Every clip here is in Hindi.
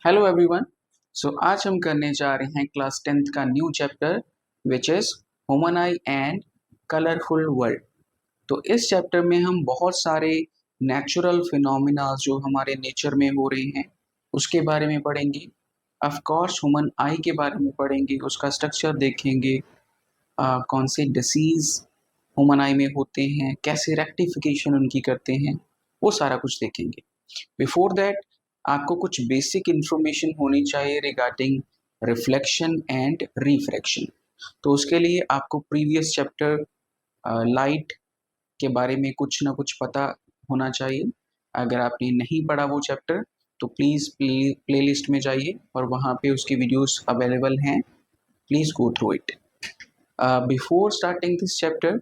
Hello everyone. सो आज हम करने जा रहे हैं क्लास 10th का new chapter which is human I and colourful world. तो इस चैप्टर में हम बहुत सारे नेचुरल फिनोमिना जो हमारे नेचर में हो रहे हैं उसके बारे में पढ़ेंगे। ऑफ कोर्स ह्यूमन आई के बारे में पढ़ेंगे, उसका स्ट्रक्चर देखेंगे, कौन से डिसीज़ ह्यूमन आई में होते हैं, कैसे रेक्टिफिकेशन उनकी करते हैं, वो सारा कुछ देखेंगे। बिफोर दैट आपको कुछ बेसिक इंफॉर्मेशन होनी चाहिए रिगार्डिंग रिफ्लेक्शन एंड रिफ्रैक्शन। तो उसके लिए आपको प्रीवियस चैप्टर लाइट के बारे में कुछ ना कुछ पता होना चाहिए। अगर आपने नहीं पढ़ा वो चैप्टर तो प्लीज़ प्लेलिस्ट में जाइए और वहाँ पे उसकी वीडियोस अवेलेबल हैं, please go through it. Before starting this chapter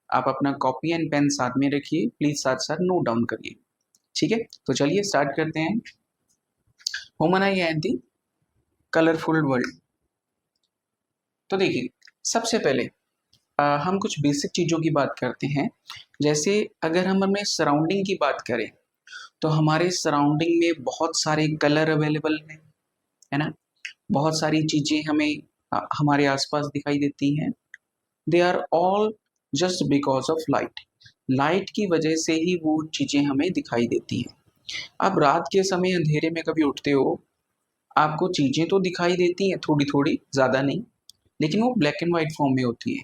आप अपना कॉपी एंड पेन साथ में रखिए, प्लीज़ साथ साथ नोट डाउन करिए। ठीक है, तो चलिए स्टार्ट करते हैं। Human I and the colourful world. तो देखिए, सबसे पहले हम कुछ बेसिक चीज़ों की बात करते हैं। जैसे अगर हम अपने सराउंडिंग की बात करें तो हमारे सराउंडिंग में बहुत सारे कलर अवेलेबल हैं, है ना। बहुत सारी चीज़ें हमें हमारे आसपास दिखाई देती हैं। They are all just because of light. Light की वजह से ही वो चीज़ें हमें दिखाई देती हैं। आप रात के समय अंधेरे में कभी उठते हो, आपको चीज़ें तो दिखाई देती हैं थोड़ी थोड़ी, ज़्यादा नहीं, लेकिन वो ब्लैक एंड वाइट फॉर्म में होती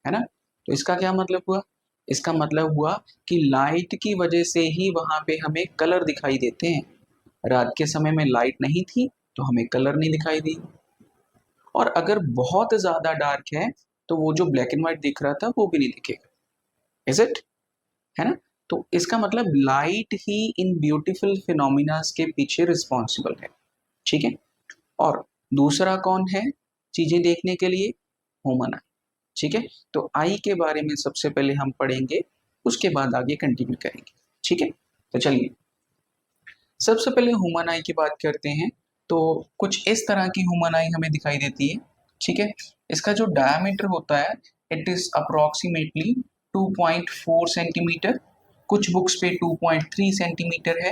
है ना। तो इसका क्या मतलब हुआ? इसका मतलब हुआ कि लाइट की वजह से ही वहाँ पे हमें कलर दिखाई देते हैं। रात के समय में लाइट नहीं थी तो हमें कलर नहीं दिखाई दी, और अगर बहुत ज़्यादा डार्क है तो वो जो ब्लैक एंड वाइट दिख रहा था वो भी नहीं दिखेगा। Is it? है ना। तो इसका मतलब लाइट ही इन ब्यूटीफुल फिनोमिनास के पीछे रिस्पॉन्सिबल है। ठीक है। और दूसरा कौन है चीजें देखने के लिए? Human eye. ठीक है, तो आई के बारे में सबसे पहले हम पढ़ेंगे, उसके बाद आगे कंटिन्यू करेंगे। ठीक है, तो चलिए सबसे पहले ह्यूमन आई की बात करते हैं। तो कुछ इस तरह की ह्यूमन आई हमें दिखाई देती है। ठीक है, इसका जो डायमीटर होता है इट इज अप्रोक्सीमेटली 2.4 सेंटीमीटर। कुछ बुक्स पे 2.3 सेंटीमीटर है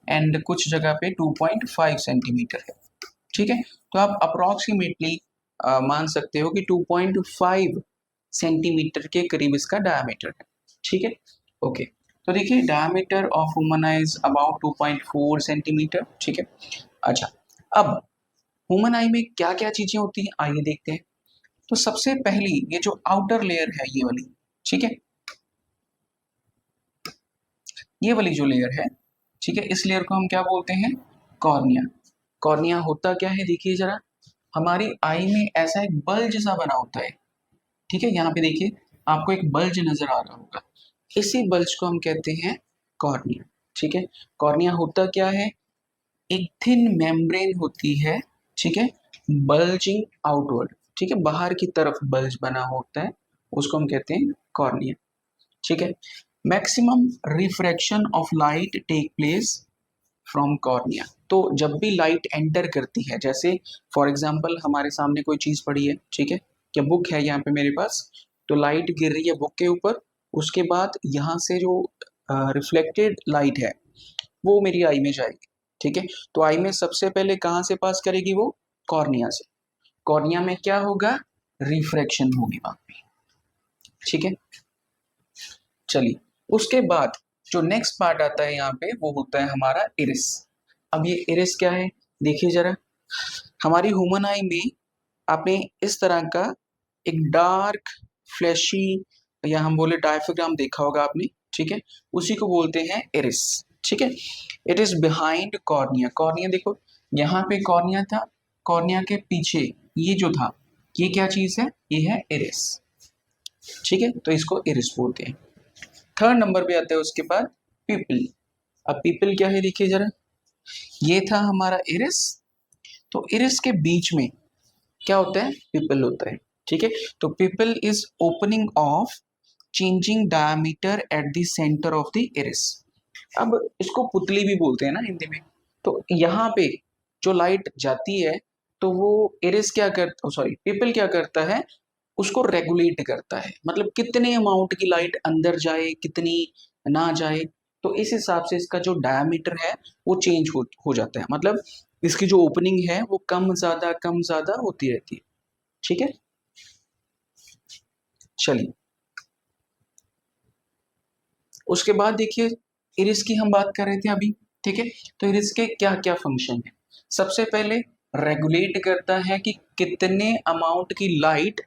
एंड कुछ जगह पे 2.5 सेंटीमीटर है। ठीक है, तो आप अप्रोक्सीमेटली मान सकते हो कि 2.5 सेंटीमीटर के करीब इसका डायमीटर है। ठीक है, ओके। तो देखिए diameter of human I is about 2.4 centimetre. ठीक है, अच्छा, अब ह्यूमन आई में क्या क्या चीजें होती हैं आइए देखते हैं। तो सबसे पहली ये जो आउटर लेयर है ये वाली, ठीक है, ये वाली जो लेयर है, ठीक है, इस लेयर को हम क्या बोलते हैं? कॉर्निया। कॉर्निया होता क्या है देखिए जरा, हमारी आई में ऐसा एक बल्ज सा बना होता है। ठीक है, यहाँ पे देखिए आपको एक बल्ज नजर आ रहा होगा, इसी बल्ज को हम कहते हैं कॉर्निया। ठीक है, कॉर्निया होता क्या है? एक थिन मेम्ब्रेन होती है, ठीक है, बल्जिंग आउटवर्ड। ठीक है, बाहर की तरफ बल्ज बना होता है, उसको हम कहते हैं कॉर्निया। ठीक है, maximum refraction of light take place from cornea. तो जब भी लाइट एंटर करती है, जैसे फॉर एग्जांपल हमारे सामने कोई चीज पड़ी है, ठीक है, क्या बुक है यहाँ पे मेरे पास, तो लाइट गिर रही है बुक के ऊपर, उसके बाद यहाँ से जो रिफ्लेक्टेड लाइट है वो मेरी आई में जाएगी। ठीक है, तो आई में सबसे पहले कहाँ से पास करेगी? वो कॉर्निया से। कॉर्निया में क्या होगा? रिफ्रैक्शन होगी वहां पे। ठीक है, चलिए उसके बाद जो नेक्स्ट पार्ट आता है यहाँ पे वो होता है हमारा इरिस। अब ये इरिस क्या है देखिए जरा, हमारी ह्यूमन आई में आपने इस तरह का एक डार्क फ्लैशी, या हम बोले डायफ्राम देखा होगा आपने। ठीक है, उसी को बोलते हैं इरिस। ठीक है, it is behind cornea. Cornea देखो यहाँ पे कॉर्निया था, कॉर्निया के पीछे ये जो था ये क्या चीज है? ये है इरिस। ठीक है, तो इसको इरिस बोलते हैं। थर्ड नंबर पे आता है उसके बाद पीपल। अब पीपल क्या है देखिए जरा, ये था हमारा इरिस, तो इरिस के बीच में क्या होता है? पीपल होता है। ठीक है, तो people is opening of changing diameter at the centre of the iris. अब इसको पुतली भी बोलते हैं ना हिंदी में। तो यहाँ पे जो लाइट जाती है तो वो इरिस क्या करता, सॉरी पीपल क्या करता है, उसको रेगुलेट करता है, मतलब कितने अमाउंट की लाइट अंदर जाए कितनी ना जाए। तो इस हिसाब से इसका जो डायमीटर है वो चेंज हो जाता है। मतलब इसकी जो ओपनिंग है वो कम ज्यादा होती रहती है। ठीक है, चलिए उसके बाद देखिए इरिस की हम बात कर रहे थे अभी। ठीक है, तो इरिस के क्या क्या फंक्शन है। सबसे पहले रेगुलेट करता है कि कितने अमाउंट की लाइट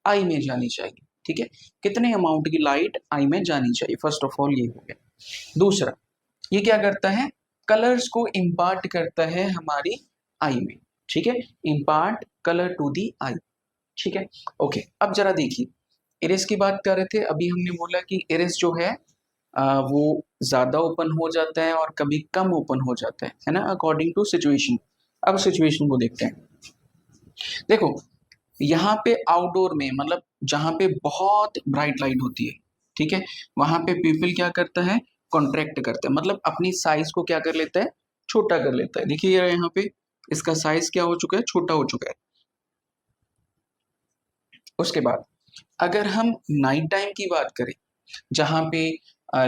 आई में जानी चाहिए। ठीक है, कितने अमाउंट की लाइट आई में जानी चाहिए, फर्स्ट ऑफ ऑल ये हो गया। दूसरा, ये क्या करता है, कलर्स को इम्पार्ट करता है हमारी आई में। ठीक है, impart colour to the eye. ठीक है, ओके। अब जरा देखिए इरेस की बात कर रहे थे अभी, हमने बोला कि इरेस जो है वो ज्यादा ओपन हो जाता है और कभी कम ओपन हो जाता है ना, अकॉर्डिंग टू सिचुएशन। अब सिचुएशन को देखते हैं। देखो यहाँ पे आउटडोर में, मतलब जहाँ पे बहुत ब्राइट लाइट होती है, ठीक है, वहां पे पीपल क्या करता है, कॉन्ट्रैक्ट करता है, मतलब अपनी साइज को क्या कर लेता है, छोटा कर लेता है। देखिए यहाँ पे इसका साइज क्या हो चुका है, छोटा हो चुका है। उसके बाद अगर हम नाइट टाइम की बात करें, जहां पे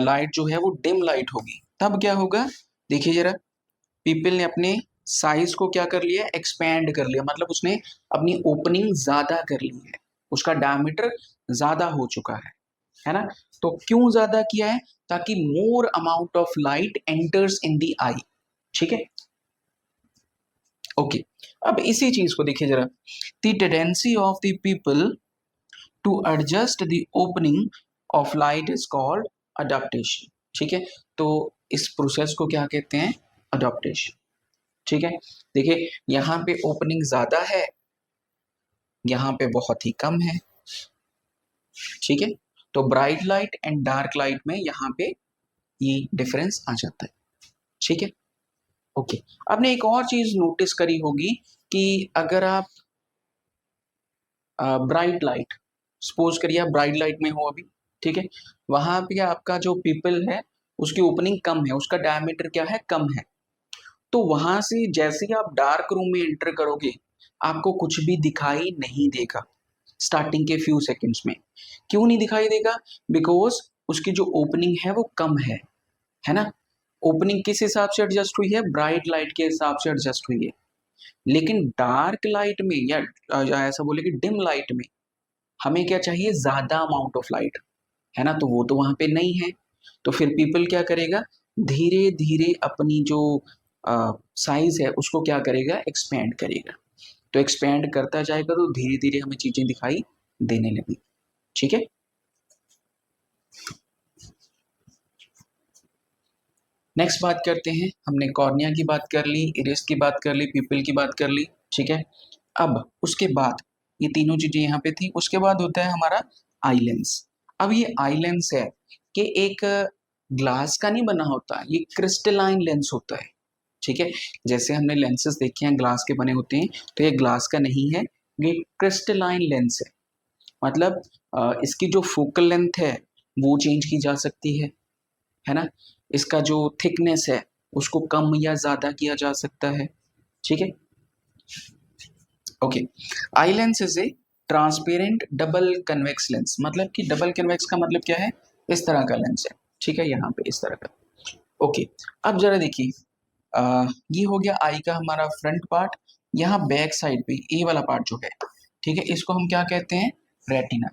लाइट जो है वो डिम लाइट होगी, तब क्या होगा, देखिए जरा, पीपल ने अपने साइज को क्या कर लिया, एक्सपैंड कर लिया, मतलब उसने अपनी ओपनिंग ज्यादा कर ली है, उसका डायमीटर ज्यादा हो चुका है ना। तो क्यों ज्यादा किया है, ताकि more amount of light enters in the eye. ठीक है, ओके। अब इसी चीज को देखिए जरा, the tendency of the people to adjust the opening of light is called adaptation. ठीक है, तो इस प्रोसेस को क्या कहते हैं, अडॉप्टेशन। ठीक है, देखिए यहाँ पे ओपनिंग ज्यादा है, यहाँ पे बहुत ही कम है। ठीक है, तो bright light and dark light में यहाँ पे ये डिफरेंस आ जाता है। ठीक है, ओके। आपने एक और चीज नोटिस करी होगी कि अगर आप ब्राइट लाइट, सपोज करिए आप ब्राइट लाइट में हो अभी, ठीक है, वहां पे आपका जो पीपल है उसकी ओपनिंग कम है, उसका डायमीटर क्या है, कम है। तो वहां से जैसे ही आप डार्क रूम में एंटर करोगे, आपको कुछ भी दिखाई नहीं देगा स्टार्टिंग के फ्यू सेकंड्स में। क्यों नहीं दिखाई देगा, बिकॉज उसकी जो ओपनिंग है वो कम है ना। ओपनिंग किस हिसाब से एडजस्ट हुई है, ब्राइट लाइट के हिसाब से एडजस्ट हुई है। लेकिन डार्क लाइट में या ऐसा बोले कि डिम लाइट में हमें क्या चाहिए, ज्यादा अमाउंट ऑफ लाइट, है ना, तो वो तो वहां पे नहीं है। तो फिर पीपल क्या करेगा, धीरे धीरे अपनी जो साइज है उसको क्या करेगा, एक्सपेंड करेगा। तो एक्सपेंड करता जाएगा तो धीरे धीरे हमें चीजें दिखाई देने लगी। ठीक है, नेक्स्ट बात करते हैं। हमने कॉर्निया की बात कर ली, इरिस की बात कर ली, पीपल की बात कर ली। ठीक है, अब उसके बाद ये तीनों चीजें यहाँ पे थी, उसके बाद होता है हमारा आई लेंस। अब ये आई लेंस है कि एक ग्लास का नहीं बना होता, ये क्रिस्टलाइन लेंस होता है। ठीक है, जैसे हमने लेंसेज देखे हैं ग्लास के बने होते हैं, तो ये ग्लास का नहीं है, ये क्रिस्टलाइन लेंस है। मतलब इसकी जो फोकल लेंथ है वो चेंज की जा सकती है ना। इसका जो थिकनेस है उसको कम या ज्यादा किया जा सकता है। ठीक है, okay. Eye lens is a transparent double convex lens, मतलब कि डबल कन्वेक्स का मतलब क्या है, इस तरह का लेंस है। ठीक है, यहाँ पे इस तरह का। ओके, अब जरा देखिए, ये हो गया आई का हमारा फ्रंट पार्ट। यहाँ बैक साइड पे ए वाला पार्ट जो है, ठीक है, इसको हम क्या कहते हैं, रेटिना।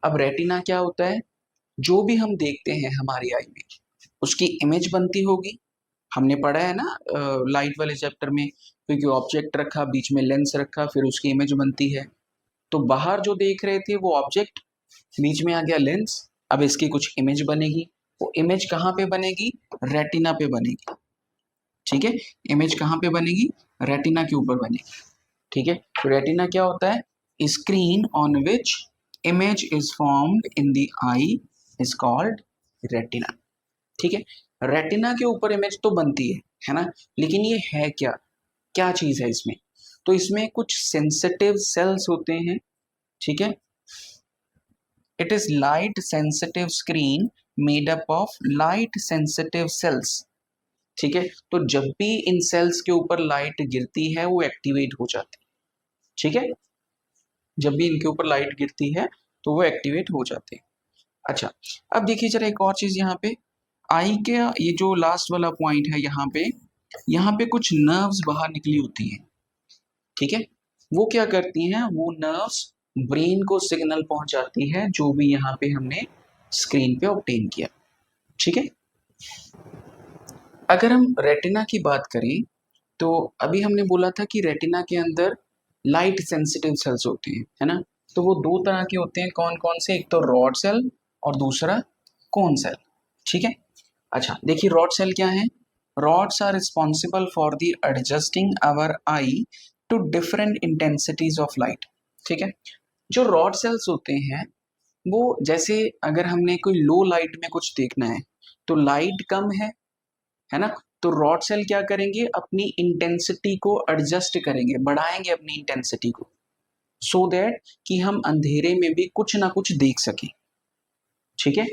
अब रेटिना क्या होता है, जो भी हम देखते हैं हमारी आई में उसकी इमेज बनती होगी। हमने पढ़ा है ना लाइट वाले चैप्टर में, क्योंकि ऑब्जेक्ट रखा बीच में लेंस रखा फिर उसकी इमेज बनती है। तो बाहर जो देख रहे थे वो ऑब्जेक्ट, बीच में आ गया लेंस, अब इसकी कुछ इमेज बनेगी। वो इमेज कहाँ पे बनेगी, रेटिना पे बनेगी। ठीक है, इमेज कहाँ पे बनेगी, रेटिना के ऊपर बनेगी। ठीक है, तो रेटिना क्या होता है, screen on which image is formed in the I is called retina. ठीक है, रेटिना के ऊपर इमेज तो बनती है ना, लेकिन ये है क्या, क्या चीज है इसमें, तो इसमें कुछ सेंसिटिव सेल्स होते हैं। ठीक है, it is light sensitive screen made up of light sensitive sales. ठीक है, तो जब भी इन सेल्स के ऊपर लाइट गिरती है वो एक्टिवेट हो जाती है। ठीक है, जब भी इनके ऊपर लाइट गिरती है तो वो एक्टिवेट हो जाते हैं। अच्छा, अब देखिए जरा एक और चीज यहाँ पे, आई के ये जो लास्ट वाला पॉइंट है यहाँ पे, यहाँ पे कुछ नर्व्स बाहर निकली होती हैं, ठीक है। वो क्या करती हैं, वो नर्व्स ब्रेन को सिग्नल पहुंचाती है जो भी यहाँ पे हमने स्क्रीन पे ऑब्टेन किया, ठीक है। अगर हम रेटिना की बात करें तो अभी हमने बोला था कि रेटिना के अंदर लाइट सेंसिटिव सेल्स होते हैं, है ना। तो वो दो तरह के होते हैं, कौन कौन से, एक तो रॉड सेल और दूसरा कोन सेल, ठीक है। अच्छा देखिए, रॉड सेल क्या है। Rods are responsible for the adjusting our eye to different intensities of light, ठीक है। जो रॉड सेल्स होते हैं वो, जैसे अगर हमने कोई लो लाइट में कुछ देखना है तो लाइट कम है ना, तो रॉड सेल क्या करेंगे, अपनी इंटेंसिटी को एडजस्ट करेंगे, बढ़ाएंगे अपनी इंटेंसिटी को, सो दैट कि हम अंधेरे में भी कुछ ना कुछ देख सकें, ठीक है।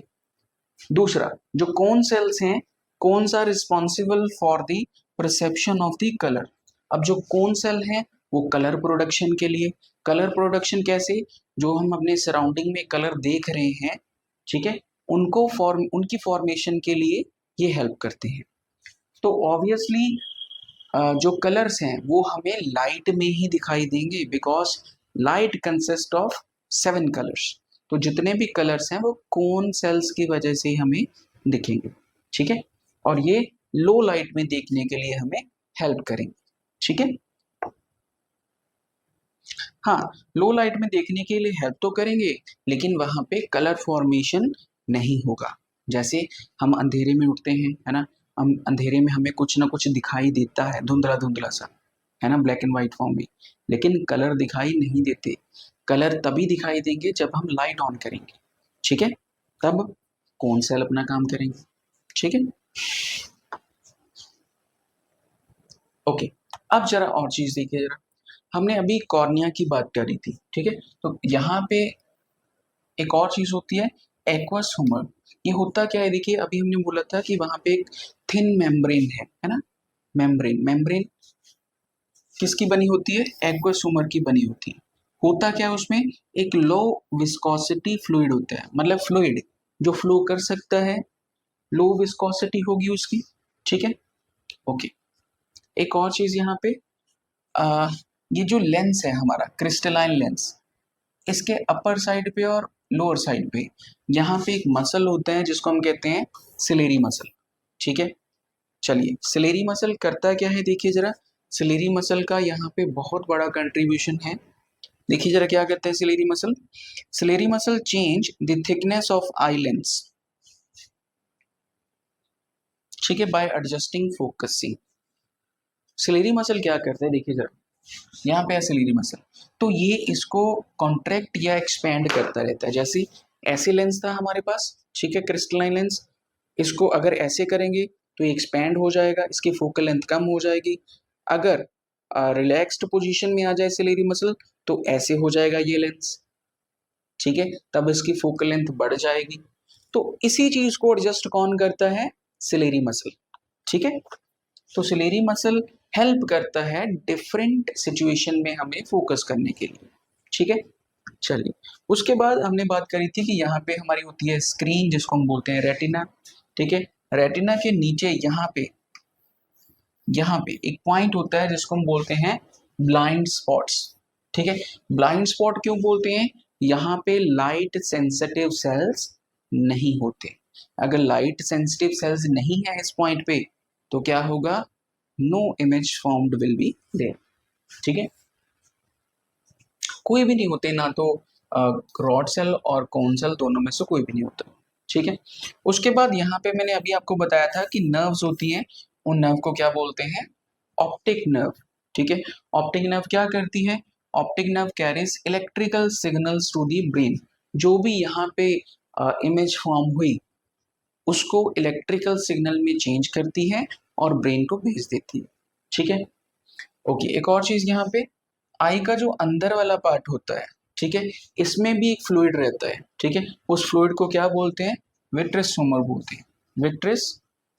दूसरा जो कोन सेल्स हैं, cones are responsible for the perception of the colour. अब जो कोन सेल हैं वो कलर प्रोडक्शन के लिए, कलर प्रोडक्शन कैसे, जो हम अपने सराउंडिंग में कलर देख रहे हैं, ठीक है, उनकी फॉर्मेशन के लिए ये हेल्प करते हैं। तो ऑब्वियसली जो कलर्स हैं वो हमें लाइट में ही दिखाई देंगे, because light consist of 7 colours. तो जितने भी कलर्स हैं वो कोन सेल्स की वजह से हमें दिखेंगे, ठीक है। और ये लो लाइट में देखने के लिए हमें हेल्प करेंगे, ठीक है। हाँ, लो लाइट में देखने के लिए हेल्प तो करेंगे, लेकिन वहां पे कलर फॉर्मेशन नहीं होगा। जैसे हम अंधेरे में उठते हैं, है ना, हम अंधेरे में हमें कुछ ना कुछ दिखाई देता है, धुंधला धुंधला सा, है ना, ब्लैक एंड व्हाइट फॉर्म में, लेकिन कलर दिखाई नहीं देते। कलर तभी दिखाई देंगे जब हम लाइट ऑन करेंगे, ठीक है, तब कौन सेल अपना काम करेंगे, ठीक है। ओके, अब जरा और चीज देखिए जरा, हमने अभी कॉर्निया की बात करी थी, ठीक है। तो यहाँ पे एक और चीज होती है एक्वस ह्यूमर। ये होता क्या है, देखिए अभी हमने बोला था कि वहां पे एक थिन मेम्ब्रेन है ना, मेम्ब्रेन, मेम्ब्रेन किसकी बनी होती है, एक्वस ह्यूमर की बनी होती है। होता क्या है उसमें, एक लो विस्कोसिटी फ्लूइड होता है, मतलब फ्लूइड जो फ्लो कर सकता है, लो विस्कोसिटी होगी उसकी, ठीक है। ओके, एक और चीज यहाँ पे, आ, ये जो लेंस है हमारा क्रिस्टलाइन लेंस, इसके अपर साइड पे और लोअर साइड पे यहाँ पे एक मसल होता है जिसको हम कहते हैं सिलेरी मसल, ठीक है। चलिए, सिलेरी मसल करता क्या है, देखिए जरा, सिलेरी मसल का यहाँ पे बहुत बड़ा कंट्रीब्यूशन है। देखिए जरा क्या करते हैं ciliary muscle, ciliary muscle change the thickness of eye lens, ठीक है, by adjusting focusing. Ciliary muscle क्या करता है, देखिए जरा, यहाँ पे है सिलेरी मसल, तो ये इसको कॉन्ट्रैक्ट या एक्सपेंड करता रहता है। जैसे ऐसे लेंस था हमारे पास, ठीक है, क्रिस्टलाइन लेंस, इसको अगर ऐसे करेंगे तो ये एक्सपेंड हो जाएगा, इसकी फोकल लेंथ कम हो जाएगी। अगर रिलैक्स्ड पोजीशन में आ जाए सिलेरी मसल तो ऐसे हो जाएगा ये लेंस, ठीक है, तब इसकी फोकल लेंथ बढ़ जाएगी। तो इसी चीज को एडजस्ट कौन करता है, सिलेरी मसल, ठीक है। तो सिलेरी मसल हेल्प करता है डिफरेंट सिचुएशन में हमें फोकस करने के लिए, ठीक है। चलिए, उसके बाद हमने बात करी थी कि यहाँ पे हमारी होती है स्क्रीन जिसको हम बोलते हैं रेटिना, ठीक है। रेटिना के नीचे यहाँ पे एक पॉइंट होता है जिसको हम बोलते हैं ब्लाइंड स्पॉट्स, ठीक है। ब्लाइंड स्पॉट क्यों बोलते हैं, यहाँ पे लाइट सेंसिटिव सेल्स नहीं होते। अगर लाइट सेंसिटिव सेल्स नहीं है इस पॉइंट पे तो क्या होगा, no image formed will be there, ठीक है, कोई भी नहीं होते, ना तो रॉड सेल और कोन सेल दोनों में से कोई भी नहीं होता, ठीक है। उसके बाद यहाँ पे मैंने अभी आपको बताया था कि नर्व्स होती हैं, उन नर्व को क्या बोलते हैं, ऑप्टिक नर्व, ठीक है। ऑप्टिक नर्व क्या करती है, optic nerve carries electrical signals to the brain. जो भी यहाँ पे इमेज फॉर्म हुई उसको इलेक्ट्रिकल सिग्नल में चेंज करती है और ब्रेन को भेज देती है, ठीक है। ओके, एक और चीज यहाँ पे, आई का जो अंदर वाला पार्ट होता है, ठीक है, इसमें भी एक फ्लूइड रहता है, ठीक है। उस फ्लूइड को क्या बोलते हैं, विट्रिस ह्यूमर बोलते हैं, विट्रिस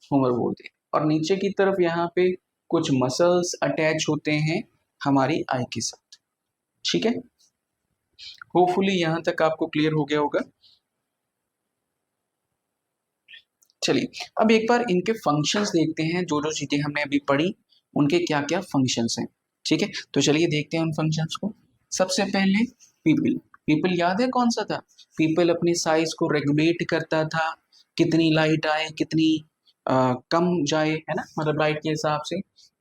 ह्यूमर बोलते हैं। और नीचे की तरफ यहाँ पे कुछ मसल्स अटैच होते हैं हमारी आई के साथ, ठीक है। होपफुली यहाँ तक आपको क्लियर हो गया होगा। चलिए अब एक बार इनके फंक्शंस देखते हैं, जो जो चीजें हमने अभी पढ़ी उनके क्या क्या फंक्शंस हैं। ठीक है, तो चलिए देखते हैं उन फंक्शंस को। सबसे पहले पीपल। पीपल याद है कौन सा था? पीपल अपनी साइज को रेगुलेट करता था, कितनी लाइट आए कितनी कम जाए, है ना, मतलब लाइट के हिसाब से।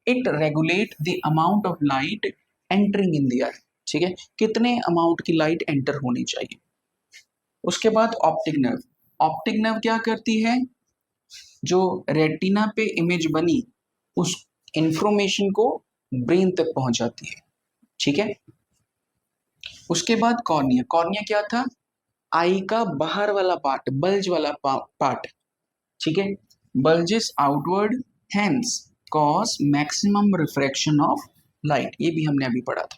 It regulate the amount of light entering in the eye. ठीक है, कितने अमाउंट की लाइट एंटर होनी चाहिए। उसके बाद ऑप्टिक नर्व। ऑप्टिक नर्व क्या करती है? जो रेटिना पे इमेज बनी उस इंफॉर्मेशन को ब्रेन तक पहुंचाती है। ठीक है, उसके बाद कॉर्निया। कॉर्निया क्या था? आई का बाहर वाला पार्ट, बल्ज वाला पार्ट। ठीक है, bulges outward, hence cause maximum refraction of light, ये भी हमने अभी पढ़ा था।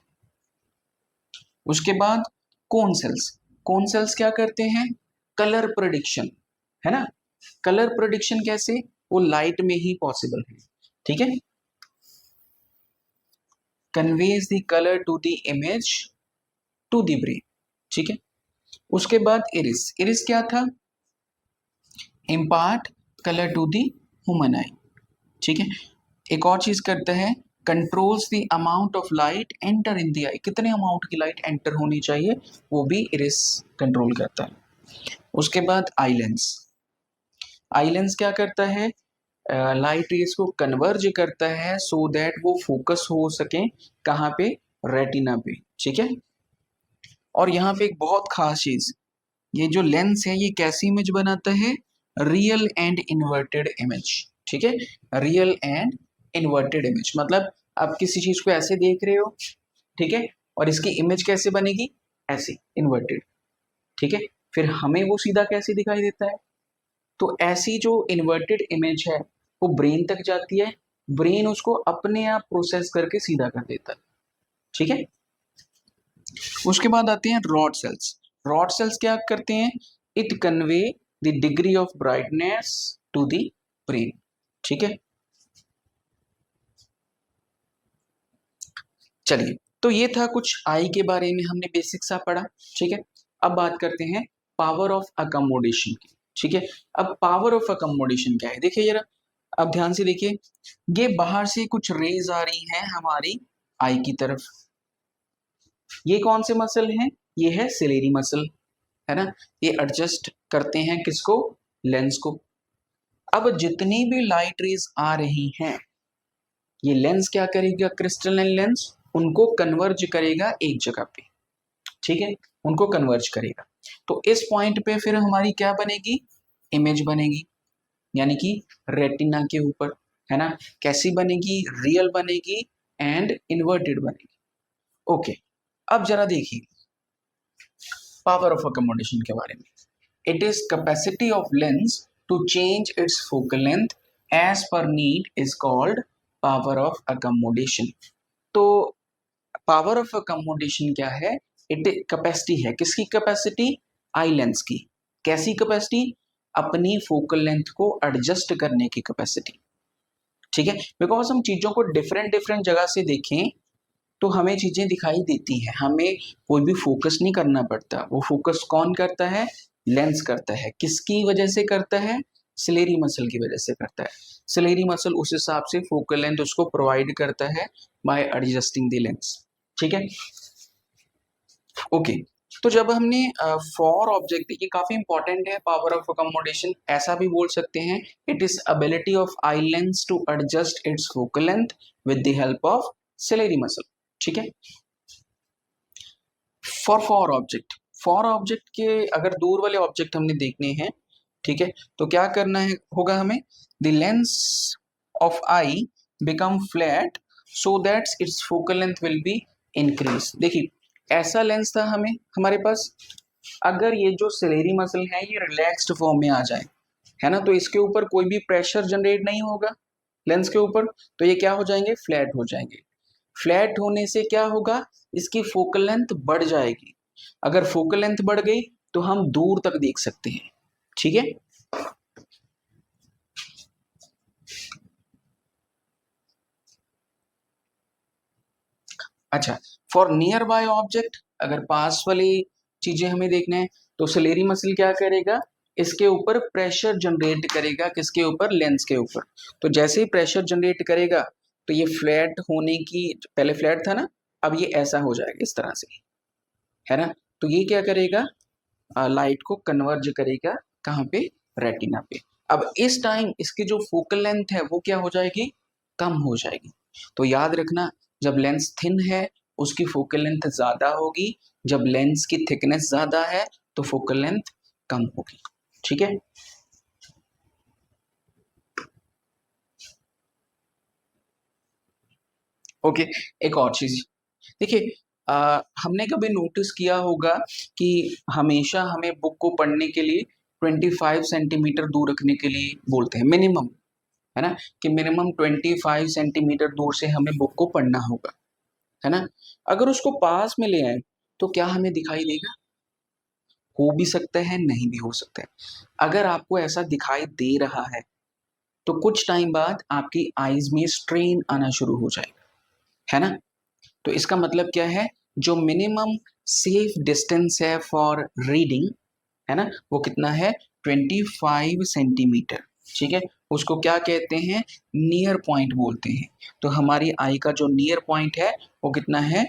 उसके बाद कोन सेल्स। कोन सेल्स क्या करते हैं? कलर प्रेडिक्शन, है ना। कलर प्रेडिक्शन कैसे? वो लाइट में ही पॉसिबल है। ठीक है, conveys the colour to the image to the brain. ठीक है, उसके बाद इरिस। इरिस क्या था? Impart colour to the human eye. ठीक है, एक और चीज करता है, controls the amount of light enter in the eye. कितने अमाउंट की लाइट एंटर होनी चाहिए वो भी इरिस कंट्रोल करता है। उसके बाद आई लेंस। आई लेंस क्या करता है? लाइट रेज को कन्वर्ज करता है सो दैट वो फोकस हो सके कहाँ पे? रेटिना पे। ठीक है, और यहाँ पे एक बहुत खास चीज, ये जो लेंस है ये कैसी इमेज बनाता है? Real and inverted image. ठीक है, रियल एंड इन्वर्टेड इमेज मतलब आप किसी चीज को ऐसे देख रहे हो, ठीक है, और इसकी इमेज कैसे बनेगी? ऐसे इन्वर्टेड। ठीक है, फिर हमें वो सीधा कैसे दिखाई देता है? तो ऐसी जो इन्वर्टेड इमेज है वो ब्रेन तक जाती है, ब्रेन उसको अपने आप प्रोसेस करके सीधा कर देता है। ठीक है, उसके बाद आते हैं रॉड सेल्स। रॉड सेल्स क्या करते हैं? It convey the degree of brightness to the brain. ठीक है, चलिए तो ये था कुछ आई के बारे में हमने बेसिक सा पढ़ा। ठीक है, अब बात करते हैं पावर ऑफ अकोमोडेशन की। ठीक है, अब पावर ऑफ अकोमोडेशन क्या है देखिए जरा, अब ध्यान से देखिए। ये बाहर से कुछ रेज आ रही हैं हमारी आई की तरफ। ये कौन से मसल हैं? ये है सिलेरी मसल, है ना। ये एडजस्ट करते हैं किसको? लेंस को। अब जितनी भी लाइट रेज आ रही हैं ये लेंस क्या करेगा? क्रिस्टलाइन लेंस उनको कन्वर्ज करेगा एक जगह पे। ठीक है, उनको कन्वर्ज करेगा। तो इस पॉइंट पे फिर हमारी क्या बनेगी? इमेज बनेगी, यानी कि रेटिना के ऊपर, है ना। कैसी बनेगी? रियल बनेगी एंड इन्वर्टेड बनेगी। ओके, अब जरा देखिए पावर ऑफ अकोमोडेशन के बारे में। It is capacity of lens to change its focal length as per need is called power of accommodation. तो पावर ऑफ अकोमोडेशन क्या है? इट कैपेसिटी है, किसकी कैपेसिटी? आई लेंस की। कैसी कैपेसिटी? अपनी फोकल लेंथ को एडजस्ट करने की कैपेसिटी। ठीक है, बिकॉज हम चीजों को डिफरेंट डिफरेंट जगह से देखें तो हमें चीजें दिखाई देती हैं, हमें कोई भी फोकस नहीं करना पड़ता। वो फोकस कौन करता है? लेंस करता है। किसकी वजह से करता है? सिलेरी मसल की वजह से करता है। सिलेरी मसल उस हिसाब से फोकल लेंथ उसको प्रोवाइड करता है बाय एडजस्टिंग द लेंस। ठीक है, ओके। तो जब हमने फॉर ऑब्जेक्ट, ये काफी इंपॉर्टेंट है पावर ऑफ अकोमोडेशन, ऐसा भी बोल सकते हैं it is ability of eye lens to adjust its focal length with the help of ciliary muscle. ठीक है, फॉर ऑब्जेक्ट, फॉर ऑब्जेक्ट के अगर दूर वाले ऑब्जेक्ट हमने देखने हैं, ठीक है, तो क्या करना है होगा हमें? The lens of I become flat so that it's focal length will be increase. देखिए ऐसा लेंस था हमें हमारे पास, अगर ये जो सिलेरी मसल है ये रिलैक्स्ड फॉर्म में आ जाए, है ना, तो इसके ऊपर कोई भी प्रेशर जनरेट नहीं होगा लेंस के ऊपर, तो ये क्या हो जाएंगे? फ्लैट हो जाएंगे। फ्लैट होने से क्या होगा? इसकी फोकल लेंथ बढ़ जाएगी। अगर फोकल लेंथ बढ़ गई तो हम दूर तक देख सकते हैं। ठीक है, अच्छा, फॉर नियर बाय ऑब्जेक्ट, अगर पास वाली चीजें हमें देखना है तो सिलेरी मसल क्या करेगा? इसके ऊपर प्रेशर जनरेट करेगा, किसके ऊपर, लेंस के ऊपर। तो जैसे ही प्रेशर जनरेट करेगा तो ये फ्लैट होने की, पहले फ्लैट था ना, अब ये ऐसा हो जाएगा इस तरह से, है ना। तो ये क्या करेगा, लाइट को कन्वर्ज करेगा कहाँ पे, रेटिना पे। अब इस टाइम इसकी जो फोकल लेंथ है वो क्या हो जाएगी, कम हो जाएगी। तो याद रखना, जब लेंस थिन है उसकी फोकल लेंथ ज्यादा होगी, जब लेंस की थिकनेस ज्यादा है तो फोकल लेंथ कम होगी। ठीक है। ओके, एक और चीज देखिए, हमने कभी नोटिस किया होगा कि हमेशा हमें बुक को पढ़ने के लिए 25 सेंटीमीटर दूर रखने के लिए बोलते हैं, मिनिमम, है ना, कि मिनिमम 25 सेंटीमीटर दूर से हमें बुक को पढ़ना होगा, है ना। अगर उसको पास में ले आए तो क्या हमें दिखाई देगा, हो भी सकता है, नहीं भी हो सकता है। अगर आपको ऐसा दिखाई दे रहा है तो कुछ टाइम बाद आपकी आईज में स्ट्रेन आना शुरू हो जाएगा, है ना। तो इसका मतलब क्या है, जो मिनिमम सेफ डिस्टेंस है फॉर रीडिंग, है ना, वो कितना है, 25 सेंटीमीटर। ठीक है, उसको क्या कहते हैं, नियर पॉइंट बोलते हैं। तो हमारी आई का जो नियर पॉइंट है वो कितना है,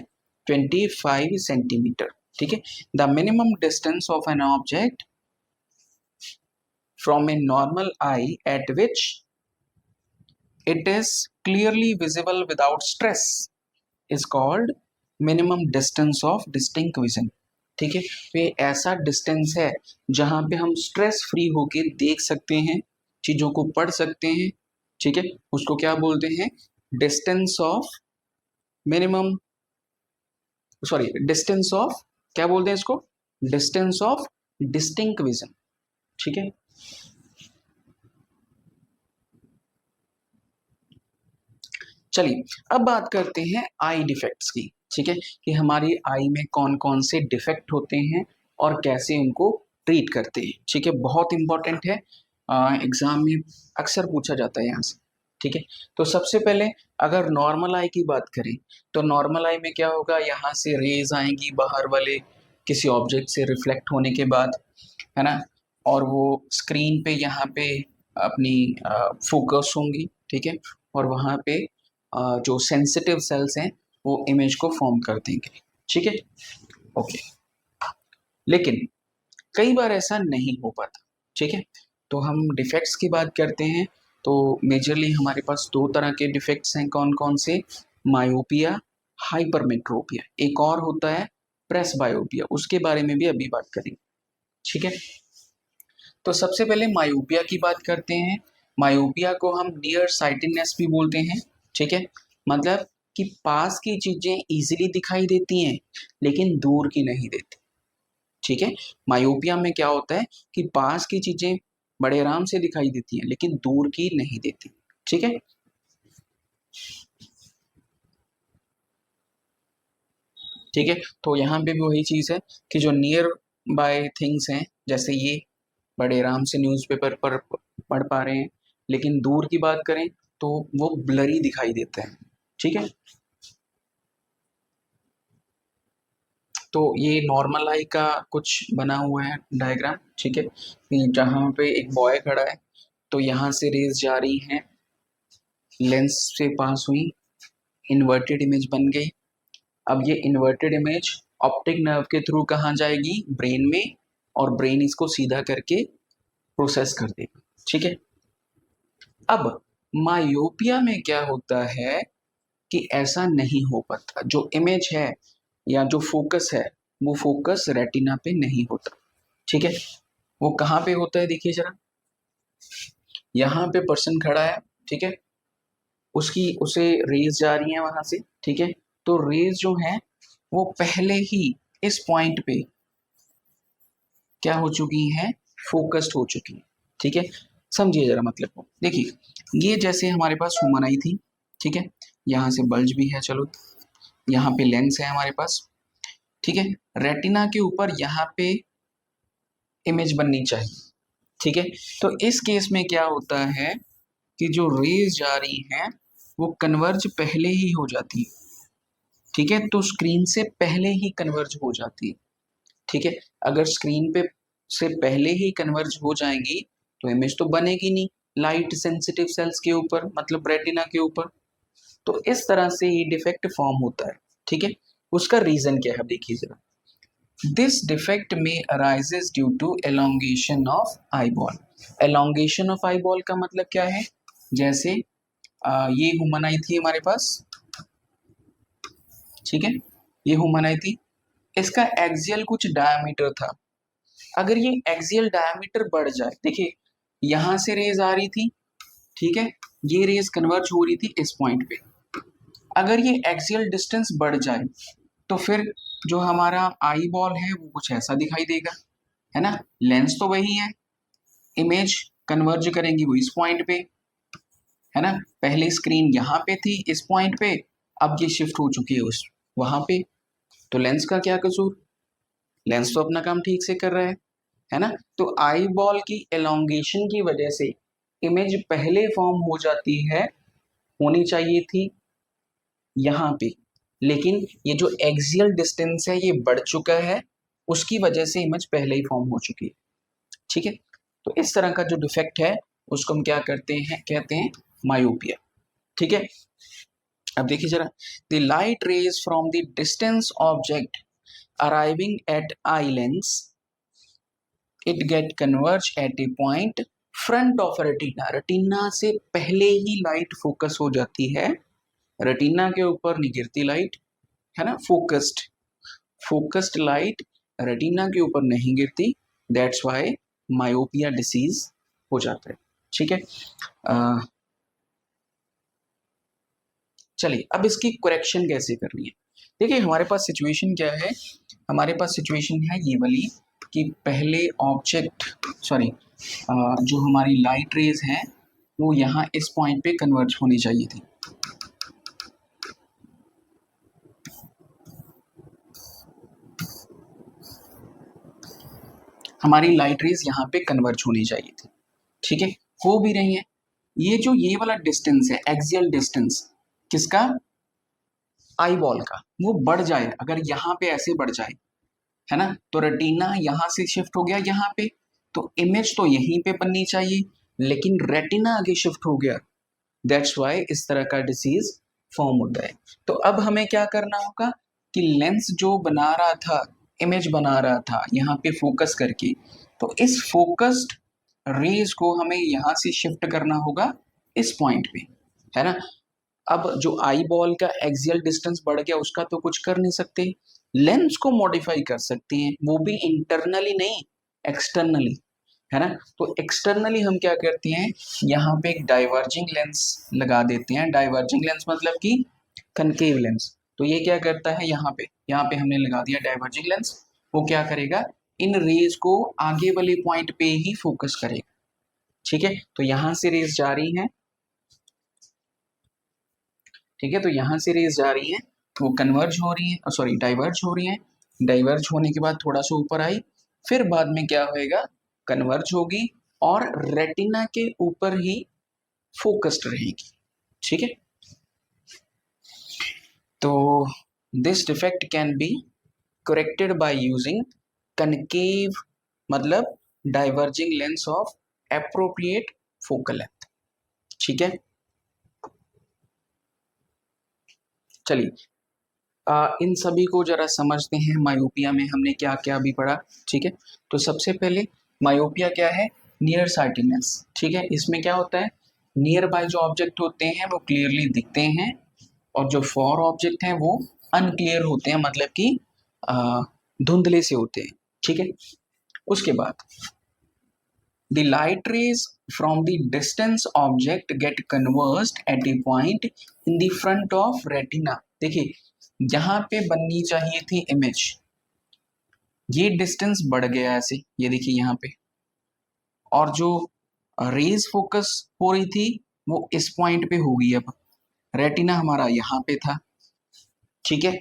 25 सेंटीमीटर। ठीक है, the minimum distance of an object from a normal I eight which it is clearly visible without stress is called minimum distance of distinct vision। ठीक है, तो ये ऐसा डिस्टेंस है जहां पे हम स्ट्रेस फ्री होके देख सकते हैं, चीजों को पढ़ सकते हैं। ठीक है, उसको क्या बोलते हैं, distance of minimum, sorry distance of, क्या बोलते हैं इसको, डिस्टेंस ऑफ डिस्टिंक्ट विजन। ठीक है, चलिए अब बात करते हैं आई डिफेक्ट्स की। ठीक है, कि हमारी आई में कौन कौन से डिफेक्ट होते हैं और कैसे उनको ट्रीट करते हैं। ठीक है, बहुत इंपॉर्टेंट है, एग्जाम में अक्सर पूछा जाता है यहाँ से। ठीक है, तो सबसे पहले अगर नॉर्मल आई की बात करें तो नॉर्मल आई में क्या होगा, यहाँ से रेज आएंगी बाहर वाले किसी ऑब्जेक्ट से रिफ्लेक्ट होने के बाद, है ना, और वो स्क्रीन पे यहाँ पे अपनी फोकस होंगी। ठीक है, और वहाँ पे जो सेंसिटिव सेल्स हैं वो इमेज को फॉर्म कर देंगे। ठीक है, ओके। लेकिन कई बार ऐसा नहीं हो पाता। ठीक है, तो हम डिफेक्ट्स की बात करते हैं तो मेजरली हमारे पास दो तरह के डिफेक्ट्स हैं, कौन कौन से, मायोपिया, हाइपरमेट्रोपिया, एक और होता है प्रेस बायोपिया, उसके बारे में भी अभी बात करेंगे। ठीक है, तो सबसे पहले मायोपिया की बात करते हैं। मायोपिया को हम नियर साइटेडनेस भी बोलते हैं। ठीक है, मतलब कि पास की चीजें इजीली दिखाई देती हैं लेकिन दूर की नहीं देती। ठीक है, मायोपिया में क्या होता है कि पास की चीजें बड़े आराम से दिखाई देती हैं लेकिन दूर की नहीं देती। ठीक है, ठीक है, तो यहाँ पे भी वही चीज है कि जो नियर बाय थिंग्स हैं, जैसे ये बड़े आराम से न्यूज़पेपर पर पढ़ पा रहे हैं, लेकिन दूर की बात करें तो वो ब्लरी दिखाई देता है। ठीक है, तो ये नॉर्मल आई का कुछ बना हुआ है डायग्राम। ठीक है, कि जहाँ पे एक बॉय खड़ा है तो यहाँ से रेज जा रही हैं, लेंस से पास हुई, इन्वर्टेड इमेज बन गई। अब ये इन्वर्टेड इमेज ऑप्टिक नर्व के थ्रू कहाँ जाएगी, ब्रेन में, और ब्रेन इसको सीधा करके प्रोसेस कर देगा। ठीक है, अब मायोपिया में क्या होता है कि ऐसा नहीं हो पाता, जो इमेज है या जो फोकस है वो फोकस रेटिना पे नहीं होता। ठीक है, वो कहाँ पे होता है, देखिए जरा, यहाँ पे पर्सन खड़ा है। ठीक है, उसकी उसे रेज जा रही है वहां से। ठीक है, तो रेज जो है वो पहले ही इस पॉइंट पे क्या हो चुकी है, फोकस्ड हो चुकी है। ठीक है, समझिए जरा मतलब को, देखिए ये जैसे हमारे पास ह्यूमन आई थी। ठीक है, यहाँ से बल्ज भी है, चलो यहाँ पे लेंस है हमारे पास। ठीक है, रेटिना के ऊपर यहाँ पे इमेज बननी चाहिए। ठीक है, तो इस केस में क्या होता है कि जो रेज जा रही हैं वो कन्वर्ज पहले ही हो जाती है। ठीक है, तो स्क्रीन से पहले ही कन्वर्ज हो जाती है। ठीक है, अगर स्क्रीन पे से पहले ही कन्वर्ज हो जाएंगी तो इमेज तो बनेगी नहीं लाइट सेंसिटिव सेल्स के ऊपर, मतलब रेटिना के ऊपर। तो इस तरह से ये डिफेक्ट फॉर्म होता है। ठीक है, उसका रीजन क्या है देखिए जरा। दिस डिफेक्ट में arises due to elongation of eyeball. Elongation of eyeball का मतलब क्या है, जैसे ये ह्यूमन आई थी हमारे पास, ठीक है, ये ह्यूमन आई थी, इसका एक्सियल कुछ डायमीटर था। अगर ये एक्सियल डायमीटर बढ़ जाए, देखिए यहां से रेज आ रही थी, ठीक है, ये रेज कन्वर्ज हो रही थी इस पॉइंट पे, अगर ये एक्सियल डिस्टेंस बढ़ जाए तो फिर जो हमारा आई बॉल है वो कुछ ऐसा दिखाई देगा, है ना। लेंस तो वही है, इमेज कन्वर्ज करेंगी वो इस पॉइंट पे, है ना। पहले स्क्रीन यहाँ पे थी इस पॉइंट पे, अब ये शिफ्ट हो चुकी है उस वहां पे। तो लेंस का क्या कसूर, लेंस तो अपना काम ठीक से कर रहा है ना। तो आई बॉल की एलोंगेशन की वजह से इमेज पहले फॉर्म हो जाती है, होनी चाहिए थी यहाँ पे, लेकिन ये जो एक्सियल डिस्टेंस है ये बढ़ चुका है, उसकी वजह से इमेज पहले ही फॉर्म हो चुकी है। ठीक है, तो इस तरह का जो डिफेक्ट है उसको हम क्या करते हैं, कहते हैं मायोपिया। ठीक है, अब देखिए जरा, the light raise from the distance object arriving at eye lens, it get converge eight a point front of retina. Retina से पहले ही लाइट फोकस हो जाती है, रेटिना के ऊपर नहीं गिरती लाइट, है ना। फोकस्ड लाइट रेटिना के ऊपर नहीं गिरती, दैट्स वाई मायोपिया डिसीज हो जाता है। ठीक है, चलिए अब इसकी करेक्शन कैसे करनी है। देखिए हमारे पास सिचुएशन क्या है, हमारे पास सिचुएशन है ये वाली कि पहले ऑब्जेक्ट सॉरी जो हमारी लाइट रेज है वो यहाँ इस पॉइंट पे कन्वर्ज होनी चाहिए थी। हमारी लाइट रेज यहाँ पे कन्वर्ज होनी चाहिए थी, ठीक है, हो भी रही है। ये वाला डिस्टेंस है एक्सियल डिस्टेंस किसका, आई बॉल का, वो बढ़ जाए, अगर यहाँ पे ऐसे बढ़ जाए, है ना, तो रेटिना यहाँ से शिफ्ट हो गया यहाँ पे, तो इमेज तो यहीं पे बननी चाहिए, लेकिन रेटिना आगे शिफ्ट हो गया, दैट्स वाई इस तरह का डिसीज फॉर्म होता है। तो अब हमें क्या करना होगा कि लेंस जो बना रहा था, इमेज बना रहा था यहाँ पे फोकस करके, तो इस फोकस्ड रेज को हमें यहाँ से शिफ्ट करना होगा इस पॉइंट पे, है ना। अब जो आई बॉल का एक्सियल डिस्टेंस बढ़ गया उसका तो कुछ कर नहीं सकते, लेंस को मॉडिफाई कर सकते हैं, वो भी इंटरनली नहीं, एक्सटर्नली, है ना। तो एक्सटर्नली हम क्या करते हैं, यहाँ पे एक डाइवर्जिंग लेंस लगा देते हैं। डाइवर्जिंग लेंस मतलब कि कनकेव लेंस। तो ये क्या करता है, यहाँ पे हमने लगा दिया डाइवर्जिंग लेंस, वो क्या करेगा, इन रेज को आगे वाले पॉइंट पे ही फोकस करेगा। ठीक है, तो यहाँ से रेज जा रही है, ठीक है, तो यहाँ से रेज जा रही है, वो कन्वर्ज हो रही है, सॉरी डाइवर्ज हो रही है, डाइवर्ज होने के बाद थोड़ा सा ऊपर आई, फिर बाद में क्या होएगा, कन्वर्ज होगी और रेटिना के ऊपर ही फोकस्ड रहेगी। ठीक है, तो this defect can be corrected by using concave, मतलब diverging lens of appropriate focal length. ठीक है, चलिए इन सभी को जरा समझते हैं, मायोपिया में हमने क्या क्या अभी पढ़ा। ठीक है, तो सबसे पहले मायोपिया क्या है, नियर साइटेडनेस। ठीक है, इसमें क्या होता है, नियर बाय जो ऑब्जेक्ट होते हैं वो क्लियरली दिखते हैं, और जो फॉर ऑब्जेक्ट हैं वो अनक्लियर होते हैं, मतलब कि धुंधले से होते हैं। ठीक है, उसके बाद the light rays from the distance object get converged at a point in the front of retina। देखिए यहाँ पे बननी चाहिए थी इमेज, ये डिस्टेंस बढ़ गया ऐसे, ये देखिए यहाँ पे, और जो रेज फोकस हो रही थी वो इस पॉइंट पे होगी। अब रेटिना हमारा यहाँ पे था, ठीक है,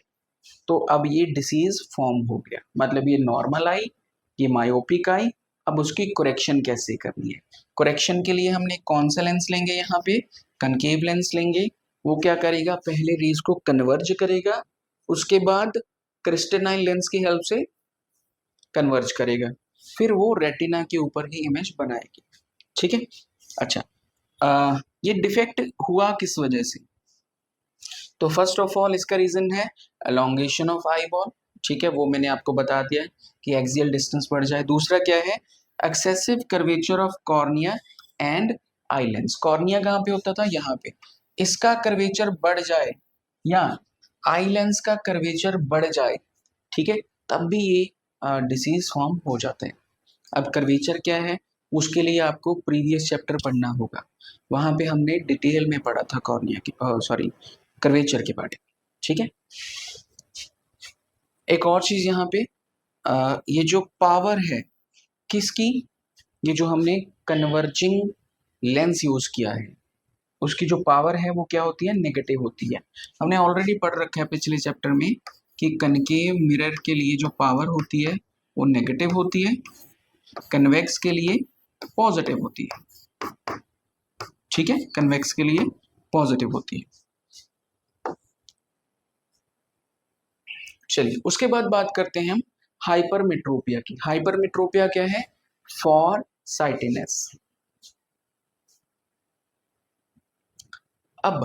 तो अब ये डिसीज फॉर्म हो गया, मतलब ये नॉर्मल आई, ये मायोपिक आई। अब उसकी करेक्शन कैसे करनी है, करेक्शन के लिए हमने कौन सा लेंस लेंगे, यहाँ पे कनकेव लेंस लेंगे। वो क्या करेगा, पहले रेज को कन्वर्ज करेगा, उसके बाद क्रिस्टलाइन लेंस की हेल्प से कन्वर्ज करेगा। फिर वो रेटिना के ऊपर ही इमेज बनाएगी। ठीक है। अच्छा, ये डिफेक्ट हुआ किस वजह से? तो फर्स्ट ऑफ ऑल इसका रीजन है एलोंगेशन ऑफ आई बॉल। ठीक है, वो मैंने आपको बता दिया है कि एक्सियल डिस्टेंस बढ़ जाए। दूसरा क्या है? Excessive curvature of cornea and eye lens. Cornea कहाँ पे होता था? यहाँ पे। इसका कर्वेचर बढ़ जाए या आई लेंस का कर्वेचर बढ़ जाए, ठीक है, तब भी ये डिसीज फॉर्म हो जाते हैं। अब कर्वेचर क्या है, उसके लिए आपको प्रीवियस चैप्टर पढ़ना होगा, वहां पे हमने डिटेल में पढ़ा था कॉर्निया की सॉरी कर्वेचर के बारे में। ठीक है। एक और चीज यहाँ पे ये जो पावर है किसकी, ये जो हमने कन्वर्जिंग लेंस यूज किया है उसकी जो पावर है वो क्या होती है? नेगेटिव होती है। हमने ऑलरेडी पढ़ रखा है पिछले चैप्टर में कि कनकेव मिरर के लिए जो पावर होती है वो नेगेटिव होती है, कन्वेक्स के लिए पॉजिटिव होती है। ठीक है, कन्वेक्स के लिए पॉजिटिव होती है। चलिए उसके बाद बात करते हैं हम हाइपरमेट्रोपिया की। हाइपरमेट्रोपिया क्या है? फॉर साइटिनेस। अब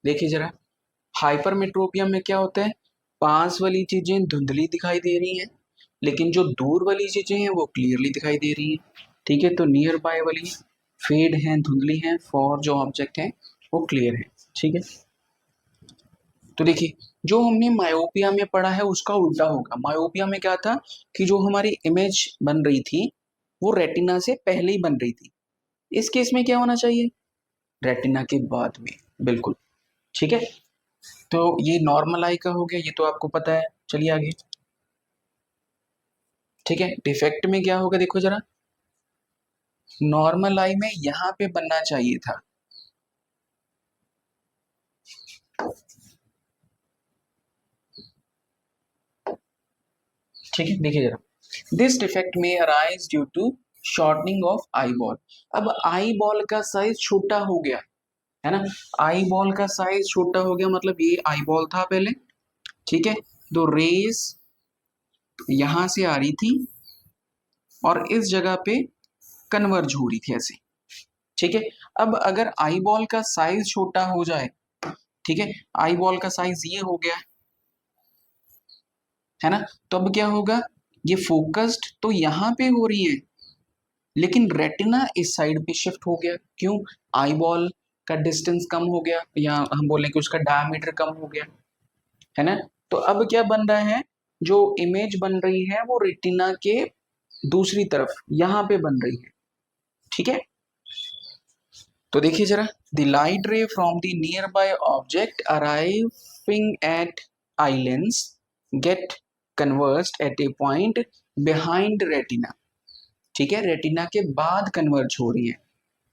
देखिए जरा, हाइपरमेट्रोपिया में क्या होता है? पास वाली चीजें धुंधली दिखाई दे रही हैं, लेकिन जो दूर वाली चीजें हैं वो क्लियरली दिखाई दे रही हैं। ठीक है, तो नियर बाय वाली फेड हैं, धुंधली हैं, फॉर जो ऑब्जेक्ट हैं वो क्लियर है। ठीक है, तो देखिए जो हमने मायोपिया में पढ़ा है उसका उल्टा होगा। मायोपिया में क्या था कि जो हमारी इमेज बन रही थी वो रेटिना से पहले ही बन रही थी। इस केस में क्या होना चाहिए? रेटिना के बाद में। बिल्कुल ठीक है। तो ये नॉर्मल आई का हो गया, ये तो आपको पता है। चलिए आगे। ठीक है, डिफेक्ट में क्या होगा देखो जरा, नॉर्मल आई में यहां पे बनना चाहिए था। ठीक है, देखिए जरा, दिस डिफेक्ट में arise due to shortening of eyeball. अब आई बॉल का साइज छोटा हो गया है ना, आई बॉल का साइज छोटा हो गया, मतलब ये आई बॉल था पहले। ठीक है, तो रेस यहां से आ रही थी और इस जगह पे कन्वर्ज हो रही थी ऐसे। ठीक है, अब अगर आई बॉल का साइज छोटा हो जाए, ठीक है, आई बॉल का साइज ये हो गया है ना, तो अब क्या होगा? ये फोकस्ड तो यहाँ पे हो रही है लेकिन रेटिना इस साइड पे शिफ्ट हो गया। क्यों? आई बॉल का डिस्टेंस कम हो गया, या हम बोलें कि उसका डायमीटर कम हो गया है ना। तो अब क्या बन रहा है? जो इमेज बन रही है वो रेटिना के दूसरी तरफ यहाँ पे बन रही है। ठीक है, तो देखिए जरा, the light ray from the nearby object arriving at eye lens get converged at a point behind retina. ठीक है, रेटिना के बाद कन्वर्ज हो रही है।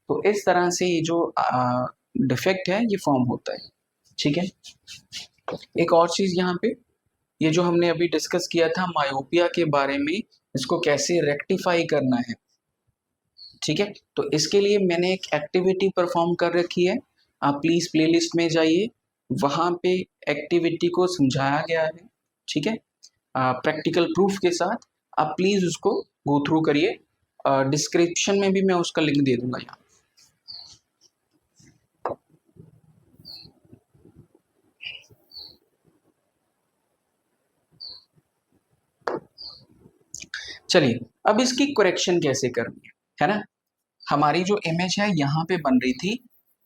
तो इस तरह से ये जो डिफेक्ट है ये फॉर्म होता है। ठीक है, एक और चीज यहाँ पे, ये जो हमने अभी डिस्कस किया था मायोपिया के बारे में, इसको कैसे रेक्टिफाई करना है। ठीक है, तो इसके लिए मैंने एक एक्टिविटी परफॉर्म कर रखी है, आप प्लीज प्लेलिस्ट में जाइए, वहां पे एक्टिविटी को समझाया गया है। ठीक है, प्रैक्टिकल प्रूफ के साथ आप प्लीज उसको गो थ्रू करिए। डिस्क्रिप्शन में भी मैं उसका लिंक दे दूंगा यहाँ। चलिए अब इसकी करेक्शन कैसे करनी है ना। हमारी जो इमेज है यहाँ पे बन रही थी,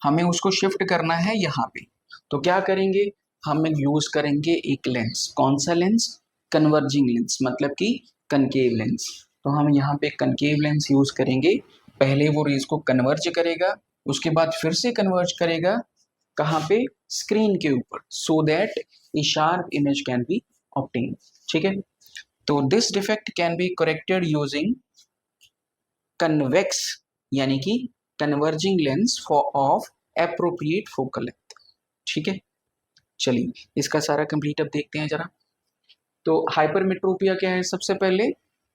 हमें उसको शिफ्ट करना है यहाँ पे। तो क्या करेंगे? हम यूज करेंगे एक लेंस। कौन सा लेंस? कन्वर्जिंग लेंस, मतलब कि कनकेव लेंस। तो हम यहाँ पे कनकेव लेंस यूज करेंगे। पहले वो रेज को कन्वर्ज करेगा, उसके बाद फिर से कन्वर्ज करेगा कहाँ पे? स्क्रीन के ऊपर, so that A sharp image can be obtain. ठीक है, तो this defect can be corrected using convex यानी कि converging lens for of appropriate focal length. ठीक है, चलिए इसका सारा कंप्लीट अब देखते हैं जरा। तो हाइपरमेट्रोपिया क्या है? सबसे पहले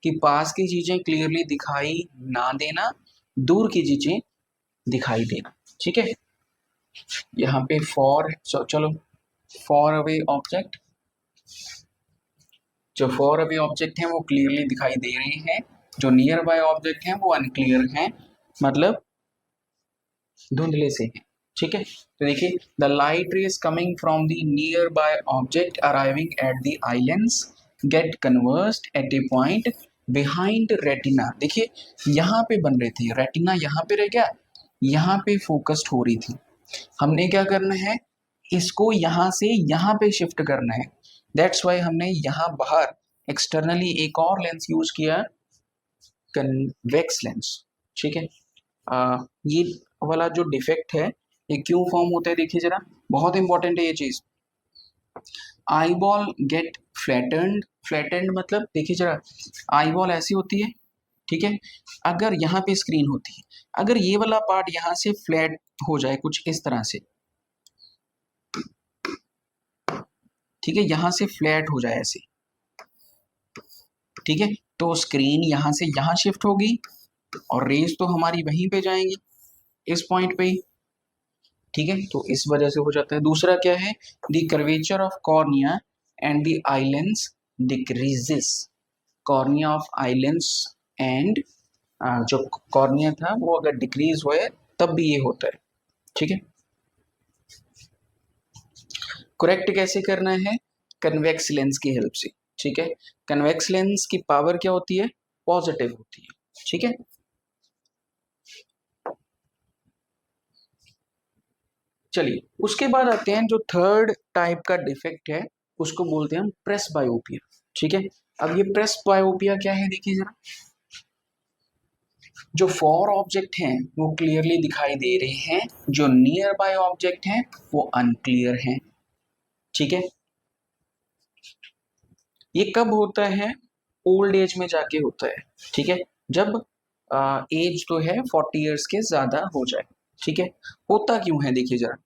कि पास की चीजें क्लियरली दिखाई ना देना, दूर की चीजें दिखाई देना। ठीक है, यहाँ पे फॉर, चलो फॉर अवे ऑब्जेक्ट, जो फॉर अवे ऑब्जेक्ट हैं वो क्लियरली दिखाई दे रहे हैं, जो नियर बाय ऑब्जेक्ट हैं वो अनक्लियर हैं, मतलब धुंधले से हैं। ठीक है, तो देखिए the light rays coming from the nearby object arriving at the eye lens get converged at a point behind retina. देखिए यहाँ पे बन रही थी रेटिना, यहाँ पे रह गया, यहाँ पे फोकस्ड हो रही थी। हमने क्या करना है, इसको यहाँ से यहाँ पे शिफ्ट करना है। दैट्स वाई हमने यहाँ बाहर एक्सटर्नली एक और लेंस यूज किया, कन्वेक्स लेंस। ठीक है, ये वाला जो डिफेक्ट है ये क्यों फॉर्म होता है, देखिए जरा, बहुत इंपॉर्टेंट है ये चीज। Eyeball get flattened, flattened मतलब देखिए जरा, आई बॉल ऐसी होती है, ठीक है, अगर यहाँ पे स्क्रीन होती है, अगर ये वाला पार्ट यहाँ से फ्लैट हो जाए कुछ इस तरह से, ठीक है, यहाँ से फ्लैट हो जाए ऐसे, ठीक है, तो स्क्रीन यहाँ से यहाँ शिफ्ट होगी और रेज तो हमारी वहीं पे जाएंगी इस पॉइंट पे ही। ठीक है, तो इस वजह से हो जाता है। दूसरा क्या है, the curvature of cornea and the eye lens decreases, cornea of eye lens and जो कॉर्निया था वो अगर डिक्रीज हुए तब भी ये होता है। ठीक है, करेक्ट कैसे करना है, कन्वेक्स लेंस की हेल्प से। ठीक है, कन्वेक्स लेंस की पावर क्या होती है, पॉजिटिव होती है। ठीक है, चलिए उसके बाद आते हैं जो थर्ड टाइप का डिफेक्ट है, उसको बोलते हैं हम प्रेस बायोपिया। ठीक है, अब ये प्रेस बायोपिया क्या है, देखिए जरा, जो फॉर ऑब्जेक्ट हैं वो क्लियरली दिखाई दे रहे हैं, जो नियर बाय ऑब्जेक्ट हैं वो अनक्लियर हैं। ठीक है, ये कब होता है, ओल्ड एज में जाके होता है। ठीक है, जब एज तो है 40 इयर्स के ज्यादा हो जाए। ठीक है, होता क्यों है देखिए जरा,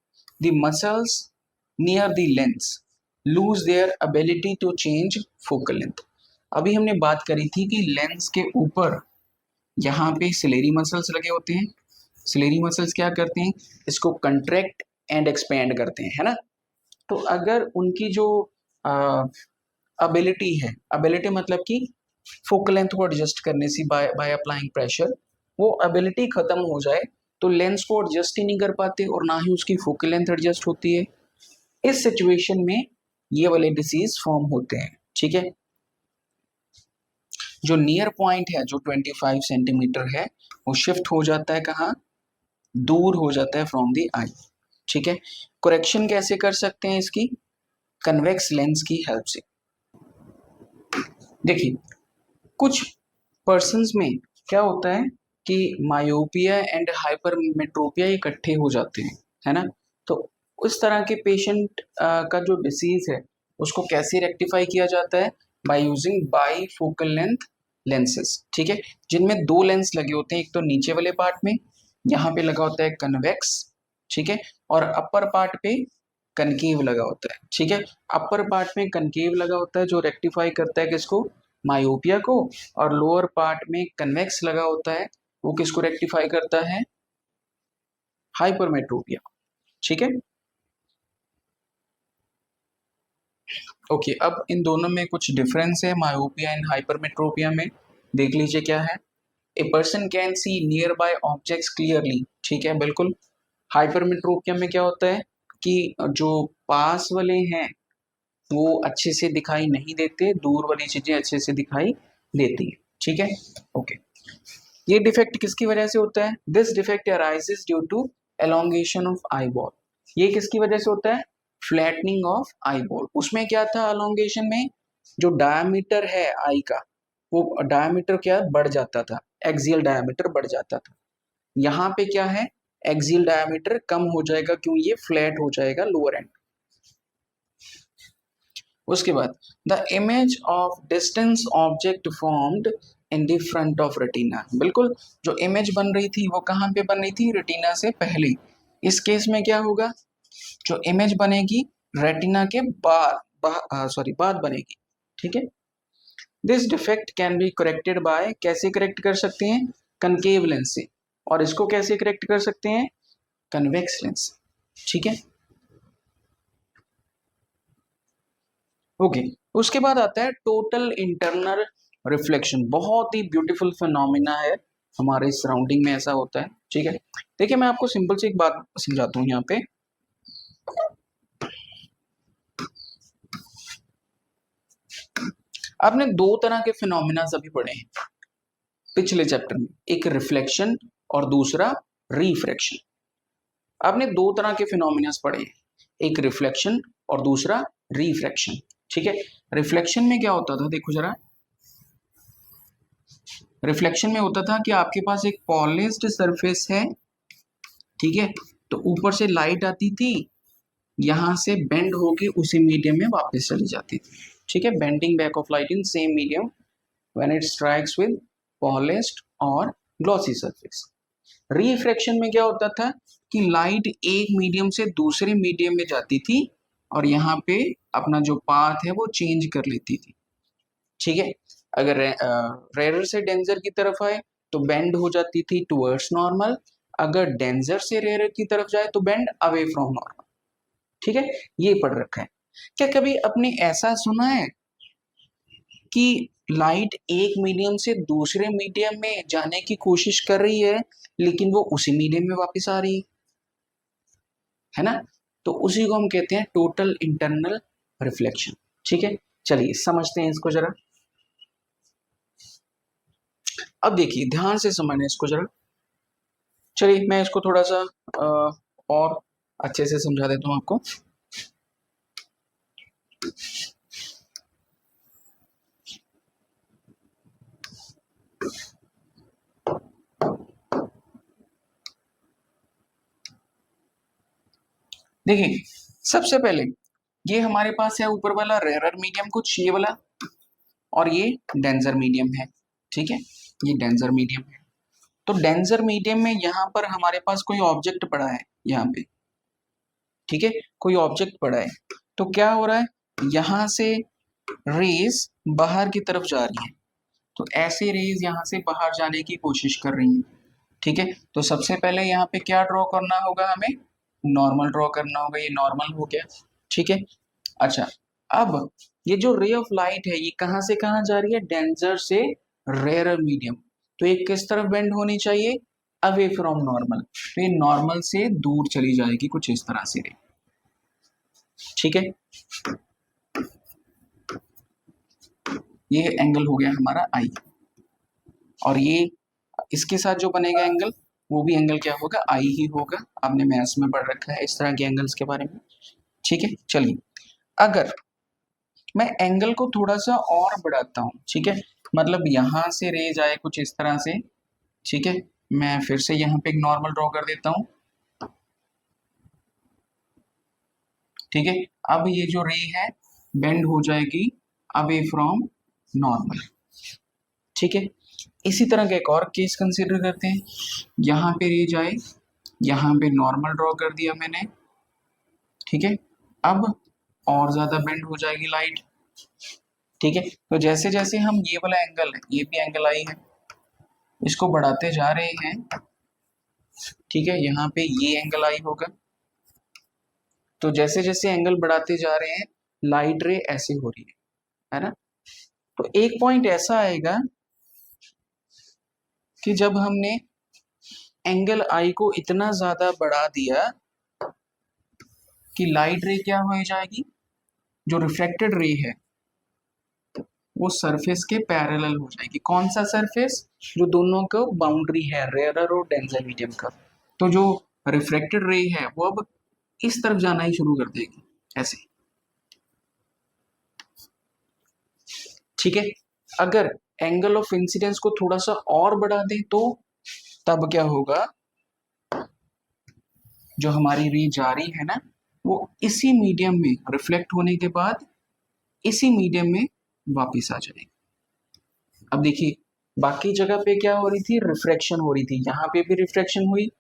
the muscles near the lens lose their ability to change focal length. अभी हमने बात करी थी कि लेंस के ऊपर यहाँ पे सिलेरी मसल्स लगे होते हैं, सिलेरी मसल्स क्या करते हैं, इसको कंट्रैक्ट एंड एक्सपेंड करते हैं, है ना। तो अगर उनकी जो एबिलिटी है, एबिलिटी मतलब कि फोकल लेंथ को एडजस्ट करने से बाय अप्लाइंग प्रेशर, वो एबिलिटी खत्म हो जाए तो लेंस को एडजस्ट ही नहीं कर पाते और ना ही उसकी फोकल लेंथ एडजस्ट होती है। इस सिचुएशन में ये वाले डिसीज फॉर्म होते हैं। ठीक है, जो नियर पॉइंट है जो 25 सेंटीमीटर है वो शिफ्ट हो जाता है कहाँ, दूर हो जाता है फ्रॉम द आई। ठीक है, करेक्शन कैसे कर सकते हैं इसकी, कन्वेक्स लेंस की हेल्प से। देखिए कुछ पर्सन्स में क्या होता है कि मायोपिया एंड हाइपरमेट्रोपिया इकट्ठे हो जाते हैं, है ना। तो उस तरह के पेशेंट का जो डिसीज है उसको कैसे रेक्टिफाई किया जाता है, by using by focal length lenses. ठीक है, जिनमें दो लेंस लगे होते हैं, एक तो नीचे वाले पार्ट में यहाँ पे लगा होता है कन्वेक्स, ठीक है, और अपर पार्ट पे कनकेव लगा होता है। ठीक है, अपर पार्ट में कनकेव लगा होता है जो रेक्टिफाई करता है किसको, मायोपिया को, और लोअर पार्ट में कन्वेक्स लगा होता है वो किसको रेक्टिफाई करता है, हाइपरमेट्रोपिया। ठीक है, ओके, अब इन दोनों में कुछ डिफरेंस है, मायोपिया एंड हाइपरमेट्रोपिया में। देख लीजिए क्या है, a person can see near by objects clearly. ठीक है, बिल्कुल। हाइपरमेट्रोपिया में क्या होता है कि जो पास वाले हैं वो अच्छे से दिखाई नहीं देते, दूर वाली चीजें अच्छे से दिखाई देती है। ठीक है, ओके, ये डिफेक्ट किसकी वजह से होता है, this defect arises due to elongation of eyeball. ये किसकी वजह से होता है, फ्लैटनिंग ऑफ आई बॉल। उसमें क्या था एलोंगेशन में, जो डायमीटर है आई का वो डायमीटर क्या बढ़ जाता था, एक्सियल डायमीटर बढ़ जाता था। यहाँ पे क्या है, एक्सियल डायमीटर कम हो जाएगा, क्यों, ये फ्लैट हो जाएगा लोअर एंड। उसके बाद the image of distance object formed in the front of retina. बिल्कुल, जो इमेज बन रही थी वो कहाँ पे बन रही थी, रेटिना से पहले। इस केस में क्या होगा, जो इमेज बनेगी रेटिना के बाद बनेगी। ठीक है, this defect can be corrected bye, कैसे करेक्ट कर सकते हैं, कनकेव लेंस से। और इसको कैसे करेक्ट कर सकते हैं, कन्वेक्स लेंस। ठीक है, ओके, उसके बाद आता है टोटल इंटरनल रिफ्लेक्शन बहुत ही ब्यूटीफुल फिनोमिना है, हमारे सराउंडिंग में ऐसा होता है। ठीक है, देखिए मैं आपको सिंपल सी एक बात समझाता हूँ यहाँ पे। आपने दो तरह के फिनोमिना अभी पढ़े हैं पिछले चैप्टर में, एक रिफ्लेक्शन और दूसरा रिफ्रैक्शन। आपने दो तरह के फिनोमिनास पढ़े हैं, एक रिफ्लेक्शन और दूसरा रिफ्रैक्शन। ठीक है, रिफ्लेक्शन में क्या होता था, देखो जरा, रिफ्लेक्शन में होता था कि आपके पास एक पॉलिश्ड सरफेस है, ठीक है, तो ऊपर से लाइट आती थी, यहां से बेंड होके उसी मीडियम में वापस चली जाती थी। ठीक है, bending back of light in same medium when it strikes with polished और ग्लॉसी सरफेस। रिफ्रैक्शन में क्या होता था कि लाइट एक मीडियम से दूसरे मीडियम में जाती थी और यहाँ पे अपना जो पाथ है वो चेंज कर लेती थी। ठीक है, अगर रेयर से डेंजर की तरफ आए तो बेंड हो जाती थी टुवर्ड्स नॉर्मल, अगर डेंजर से रेयर की तरफ जाए तो बेंड अवे फ्रॉम नॉर्मल। ठीक है, ये पढ़ रखा है। क्या कभी आपने ऐसा सुना है कि लाइट एक मीडियम से दूसरे मीडियम में जाने की कोशिश कर रही है लेकिन वो उसी मीडियम में वापस आ रही है ना? तो उसी को हम कहते हैं टोटल इंटरनल रिफ्लेक्शन। ठीक है, चलिए समझते हैं इसको जरा। अब देखिए ध्यान से समझना इसको जरा। चलिए मैं इसको थोड़ा सा और अच्छे से समझा देता हूँ आपको। देखिए सबसे पहले ये हमारे पास है ऊपर वाला रेयर मीडियम कुछ ये वाला, और ये डेंजर मीडियम है। ठीक है, ये डेंजर मीडियम है। तो डेंजर मीडियम में यहाँ पर हमारे पास कोई ऑब्जेक्ट पड़ा है यहाँ पे। ठीक है, कोई ऑब्जेक्ट पड़ा है, तो क्या हो रहा है, यहाँ से रेज बाहर की तरफ जा रही है, तो ऐसे रेज यहाँ से बाहर जाने की कोशिश कर रही है। ठीक है, तो सबसे पहले यहाँ पे क्या ड्रॉ करना होगा, हमें नॉर्मल ड्रॉ करना होगा। ये नॉर्मल हो गया। ठीक है, अच्छा अब ये जो रे ऑफ लाइट है ये कहाँ से कहाँ जा रही है, डेंजर से रेयर मीडियम, तो ये किस तरफ बेंड होनी चाहिए, अवे फ्रॉम नॉर्मल, तो ये नॉर्मल से दूर चली जाएगी कुछ इस तरह से रे। ठीक है, ये एंगल हो गया हमारा आई, और ये इसके साथ जो बनेगा एंगल वो भी एंगल क्या होगा, आई ही होगा। आपने मैथ्स में पढ़ रखा है इस तरह के एंगल्स के बारे में। ठीक है, चलिए अगर मैं एंगल को थोड़ा सा और बढ़ाता हूँ, ठीक है, मतलब यहां से रेज आए कुछ इस तरह से। ठीक है, मैं फिर से यहाँ पे एक नॉर्मल ड्रॉ कर देता हूँ। ठीक है, अब ये जो रे है बेंड हो जाएगी अवे फ्रॉम नॉर्मल। ठीक है, इसी तरह का एक और केस कंसीडर करते हैं। यहाँ पे रे जाए, यहाँ पे नॉर्मल ड्रॉ कर दिया मैंने। ठीक है, अब और ज्यादा बेंड हो जाएगी लाइट। ठीक है, तो जैसे जैसे हम ये वाला एंगल है, ये भी एंगल आई है, इसको बढ़ाते जा रहे हैं। ठीक है, यहाँ पे ये एंगल आई होगा, तो जैसे जैसे एंगल बढ़ाते जा रहे हैं लाइट रे ऐसे हो रही है ना? तो एक पॉइंट ऐसा आएगा कि जब हमने एंगल आई को इतना ज्यादा बढ़ा दिया कि लाइट रे क्या हो जाएगी, जो रिफ्लेक्टेड रे है वो सरफेस के पैरेलल हो जाएगी। कौन सा सरफेस, जो दोनों का बाउंड्री है, रेयरर और डेंजर मीडियम का। तो जो रिफ्लेक्टेड रे है वो अब इस तरफ जाना ही शुरू कर देगी ऐसे। ठीक है, अगर एंगल ऑफ इंसिडेंस को थोड़ा सा और बढ़ा दें तो तब क्या होगा, जो हमारी रे जा रही है ना वो इसी मीडियम में रिफ्लेक्ट होने के बाद इसी मीडियम में वापस आ जाएगी। अब देखिए बाकी जगह पे क्या हो रही थी, रिफ्रैक्शन हो रही थी, यहाँ पे भी रिफ्रैक्शन हुई,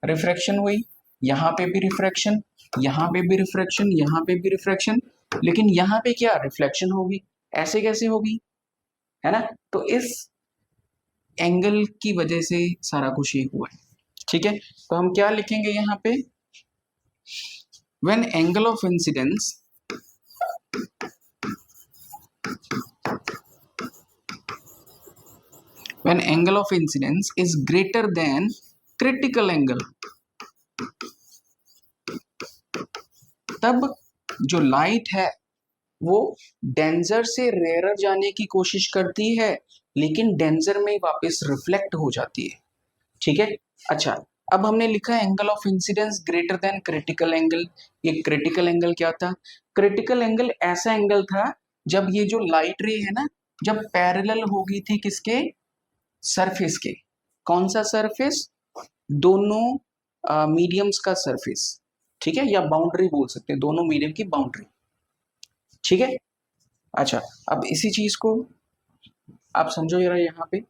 रिफ्रैक्शन हुई, यहाँ पे भी रिफ्रैक्शन, यहाँ पे भी रिफ्रैक्शन, यहाँ पे भी रिफ्रैक्शन, लेकिन यहाँ पे क्या रिफ्लेक्शन होगी, ऐसे कैसे होगी, है ना? तो इस एंगल की वजह से सारा कुछ ये हुआ है। ठीक है, तो हम क्या लिखेंगे यहाँ पे, when angle of incidence when angle of incidence is greater than critical angle, तब जो लाइट है वो डेंजर से रेयर जाने की कोशिश करती है, लेकिन डेंजर में वापस रिफ्लेक्ट हो जाती है। ठीक है। अच्छा, अब हमने लिखा angle of incidence greater than critical angle. ये क्रिटिकल एंगल क्या था? क्रिटिकल एंगल ऐसा एंगल था जब ये जो लाइट रे है ना, जब पैरेलल हो गई थी किसके? सरफेस के। कौन सा सरफेस? दोनों मीडियम्स का सरफेस। ठीक है, या बाउंड्री बोल सकते हैं, दोनों मीडियम की बाउंड्री। ठीक है। अच्छा, अब इसी चीज को आप समझो जरा यहाँ पे।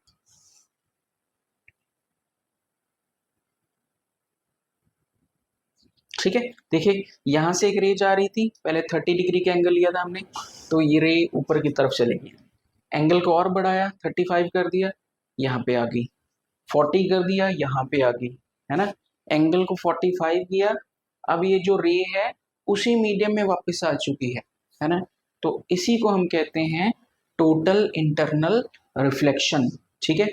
ठीक है, देखिए यहां से एक रे जा रही थी, पहले 30 डिग्री का एंगल लिया था हमने, तो ये रे ऊपर की तरफ चलेगी। एंगल को और बढ़ाया, 35 कर दिया, यहाँ पे आ गई। 40 कर दिया, यहाँ पे आ गई, है ना। एंगल को 45 किया, अब ये जो रे है उसी मीडियम में वापस आ चुकी है ना। तो इसी को हम कहते हैं टोटल इंटरनल रिफ्लेक्शन। ठीक है।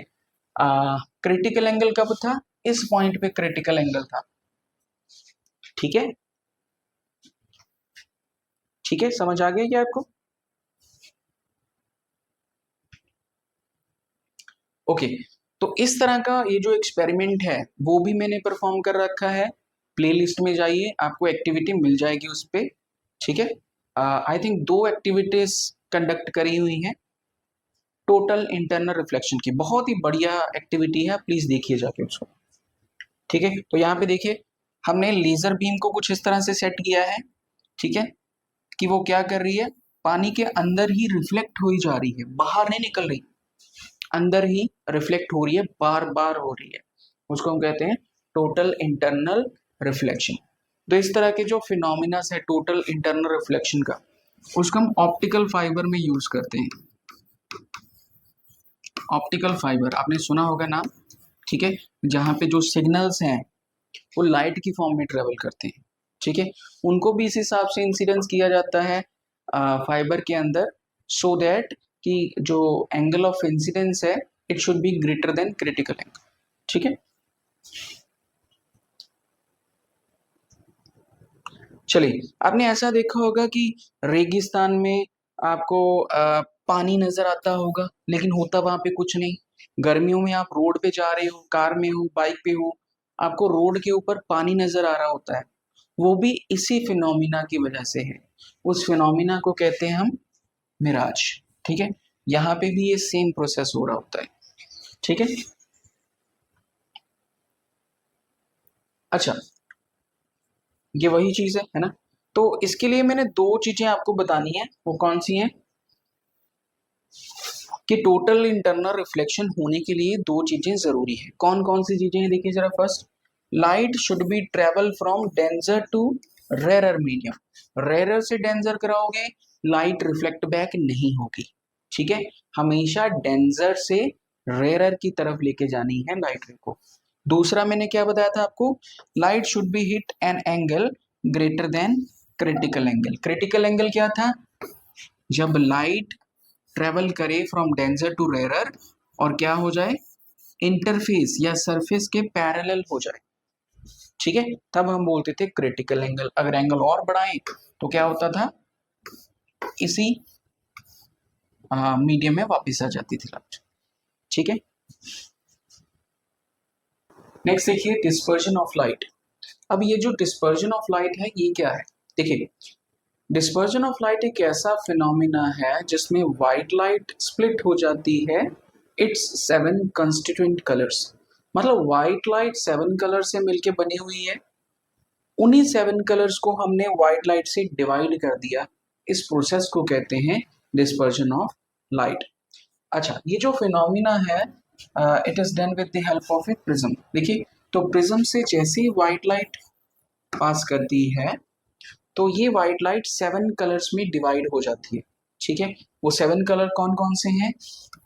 क्रिटिकल एंगल कब था? इस पॉइंट पे क्रिटिकल एंगल था। ठीक है, ठीक है, समझ आ गया क्या आपको? ओके, तो इस तरह का ये जो एक्सपेरिमेंट है वो भी मैंने परफॉर्म कर रखा है। प्लेलिस्ट में जाइए, आपको एक्टिविटी मिल जाएगी उस पे। ठीक है। आई थिंक 2 एक्टिविटीज कंडक्ट करी हुई हैं टोटल इंटरनल रिफ्लेक्शन की। बहुत ही बढ़िया एक्टिविटी है, प्लीज देखिए जाके उसको। ठीक है, तो यहाँ पे देखिए हमने लेजर बीम को कुछ इस तरह से सेट किया है। ठीक है, कि वो क्या कर रही है, पानी के अंदर ही रिफ्लेक्ट हुई जा रही है, बाहर नहीं निकल रही, अंदर ही रिफ्लेक्ट हो रही है, बार बार हो रही है। उसको हम कहते हैं टोटल इंटरनल रिफ्लेक्शन। तो इस तरह के जो फिनोमिना है टोटल इंटरनल रिफ्लेक्शन का, उसको हम ऑप्टिकल फाइबर में यूज करते हैं। ऑप्टिकल फाइबर आपने सुना होगा नाम। ठीक है, जहाँ पे जो सिग्नल्स हैं वो लाइट की फॉर्म में ट्रेवल करते हैं। ठीक है, उनको भी इस हिसाब से इंसिडेंस किया जाता है फाइबर के अंदर, सो दैट कि जो एंगल ऑफ इंसिडेंस है it should be greater than critical angle. ठीक है, चलिए आपने ऐसा देखा होगा कि रेगिस्तान में आपको पानी नजर आता होगा, लेकिन होता वहां पे कुछ नहीं। गर्मियों में आप रोड पे जा रहे हो, कार में हो, बाइक पे हो, आपको रोड के ऊपर पानी नजर आ रहा होता है, वो भी इसी फिनोमिना की वजह से है। उस फिनोमिना को कहते हैं हम मिराज। ठीक है, यहाँ पे भी ये सेम प्रोसेस हो रहा होता है। ठीक है। अच्छा, ये वही चीज है ना। तो इसके लिए मैंने 2 चीजें आपको बतानी है, वो कौन सी हैं? कि टोटल इंटरनल रिफ्लेक्शन होने के लिए 2 चीजें जरूरी है। कौन कौन सी चीजें हैं देखिए जरा। First, light should be travel from denser to rarer medium. Rarer से डेंजर कराओगे, लाइट रिफ्लेक्ट बैक नहीं होगी। ठीक है, हमेशा डेंजर से रेरर की तरफ लेके जानी है लाइट रे को। दूसरा मैंने क्या बताया था आपको? Light should be hit an angle greater than critical angle. Critical angle क्या था? जब लाइट ट्रेवल करे फ्रॉम डेंजर टू रेरर और क्या हो जाए, इंटरफेस या सरफेस के पैरेलल हो जाए। ठीक है, तब हम बोलते थे क्रिटिकल एंगल। अगर एंगल और बढ़ाएं तो क्या होता था, इसी मीडियम में वापस आ जाती थी लाइट। ठीक है, नेक्स्ट देखिए डिस्पर्जन ऑफ लाइट। अब ये जो डिस्पर्जन ऑफ लाइट है ये क्या है? देखिए, डिस्पर्जन ऑफ लाइट एक ऐसा फिनोमिना है जिसमें व्हाइट लाइट स्प्लिट हो जाती है इट्स 7 कंस्टिट्यूएंट कलर्स। मतलब व्हाइट लाइट 7 कलर से मिलके बनी हुई है, उन्हीं 7 कलर्स को हमने व्हाइट लाइट से डिवाइड कर दिया। इस प्रोसेस को कहते हैं डिस्पर्जन ऑफ लाइट। अच्छा, ये जो फिनोमिना है it is done with the help of A prism. देखिए, तो प्रिज्म से जैसे ही व्हाइट लाइट पास करती है तो ये व्हाइट लाइट 7 कलर्स में डिवाइड हो जाती है। ठीक है, वो 7 कलर कौन कौन से हैं?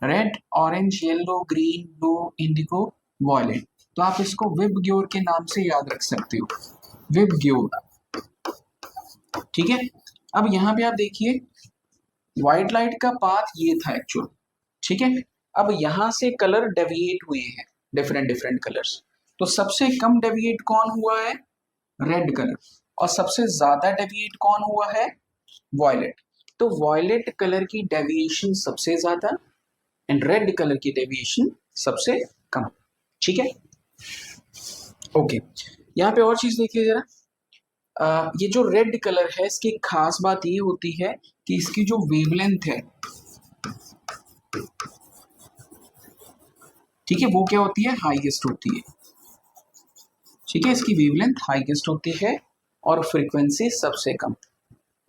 Red, orange, yellow, green, blue, indigo, violet. तो आप इसको विबग्योर के नाम से याद रख सकते हो, विबग्योर। ठीक है, अब यहाँ पे आप देखिए व्हाइट लाइट का पाथ ये था एक्चुअल। ठीक है, अब यहां से कलर डेविएट हुए हैं, डिफरेंट डिफरेंट कलर्स। तो सबसे कम डेविएट कौन हुआ है? Red colour. और सबसे ज्यादा डेविएट कौन हुआ है? वॉयलेट। तो वॉयलेट कलर की डेविएशन सबसे ज्यादा एंड रेड कलर की डेविएशन सबसे कम। ठीक है, ओके। यहाँ पे और चीज देखिए जरा, ये जो रेड कलर है इसकी खास बात ये होती है कि इसकी जो वेवलेंथ है, ठीक है, वो क्या होती है? हाईएस्ट होती है। ठीक है, इसकी वेवलेंथ हाईएस्ट होती है और फ्रीक्वेंसी सबसे कम।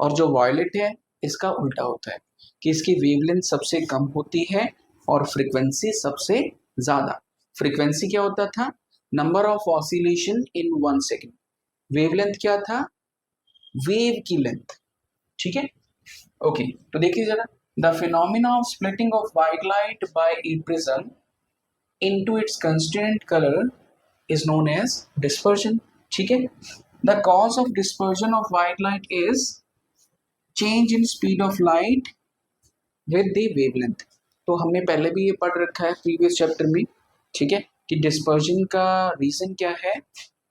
और जो वॉयलेट है इसका उल्टा होता है कि इसकी वेवलेंथ सबसे कम होती है और फ्रीक्वेंसी सबसे ज्यादा। फ्रीक्वेंसी क्या होता था? Number of oscillation in 1 second. Wavelength क्या था? वेव की लेंथ। ठीक है, ओके। तो देखिए जरा, the phenomena of splitting of white light by A prism into its constituent color is known as dispersion. ठीक है, the cause of dispersion of white light is change in speed of light with the wavelength. तो हमने पहले भी ये पढ़ रखा है प्रीवियस चैप्टर में। ठीक है, कि डिस्पर्जन का रीजन क्या है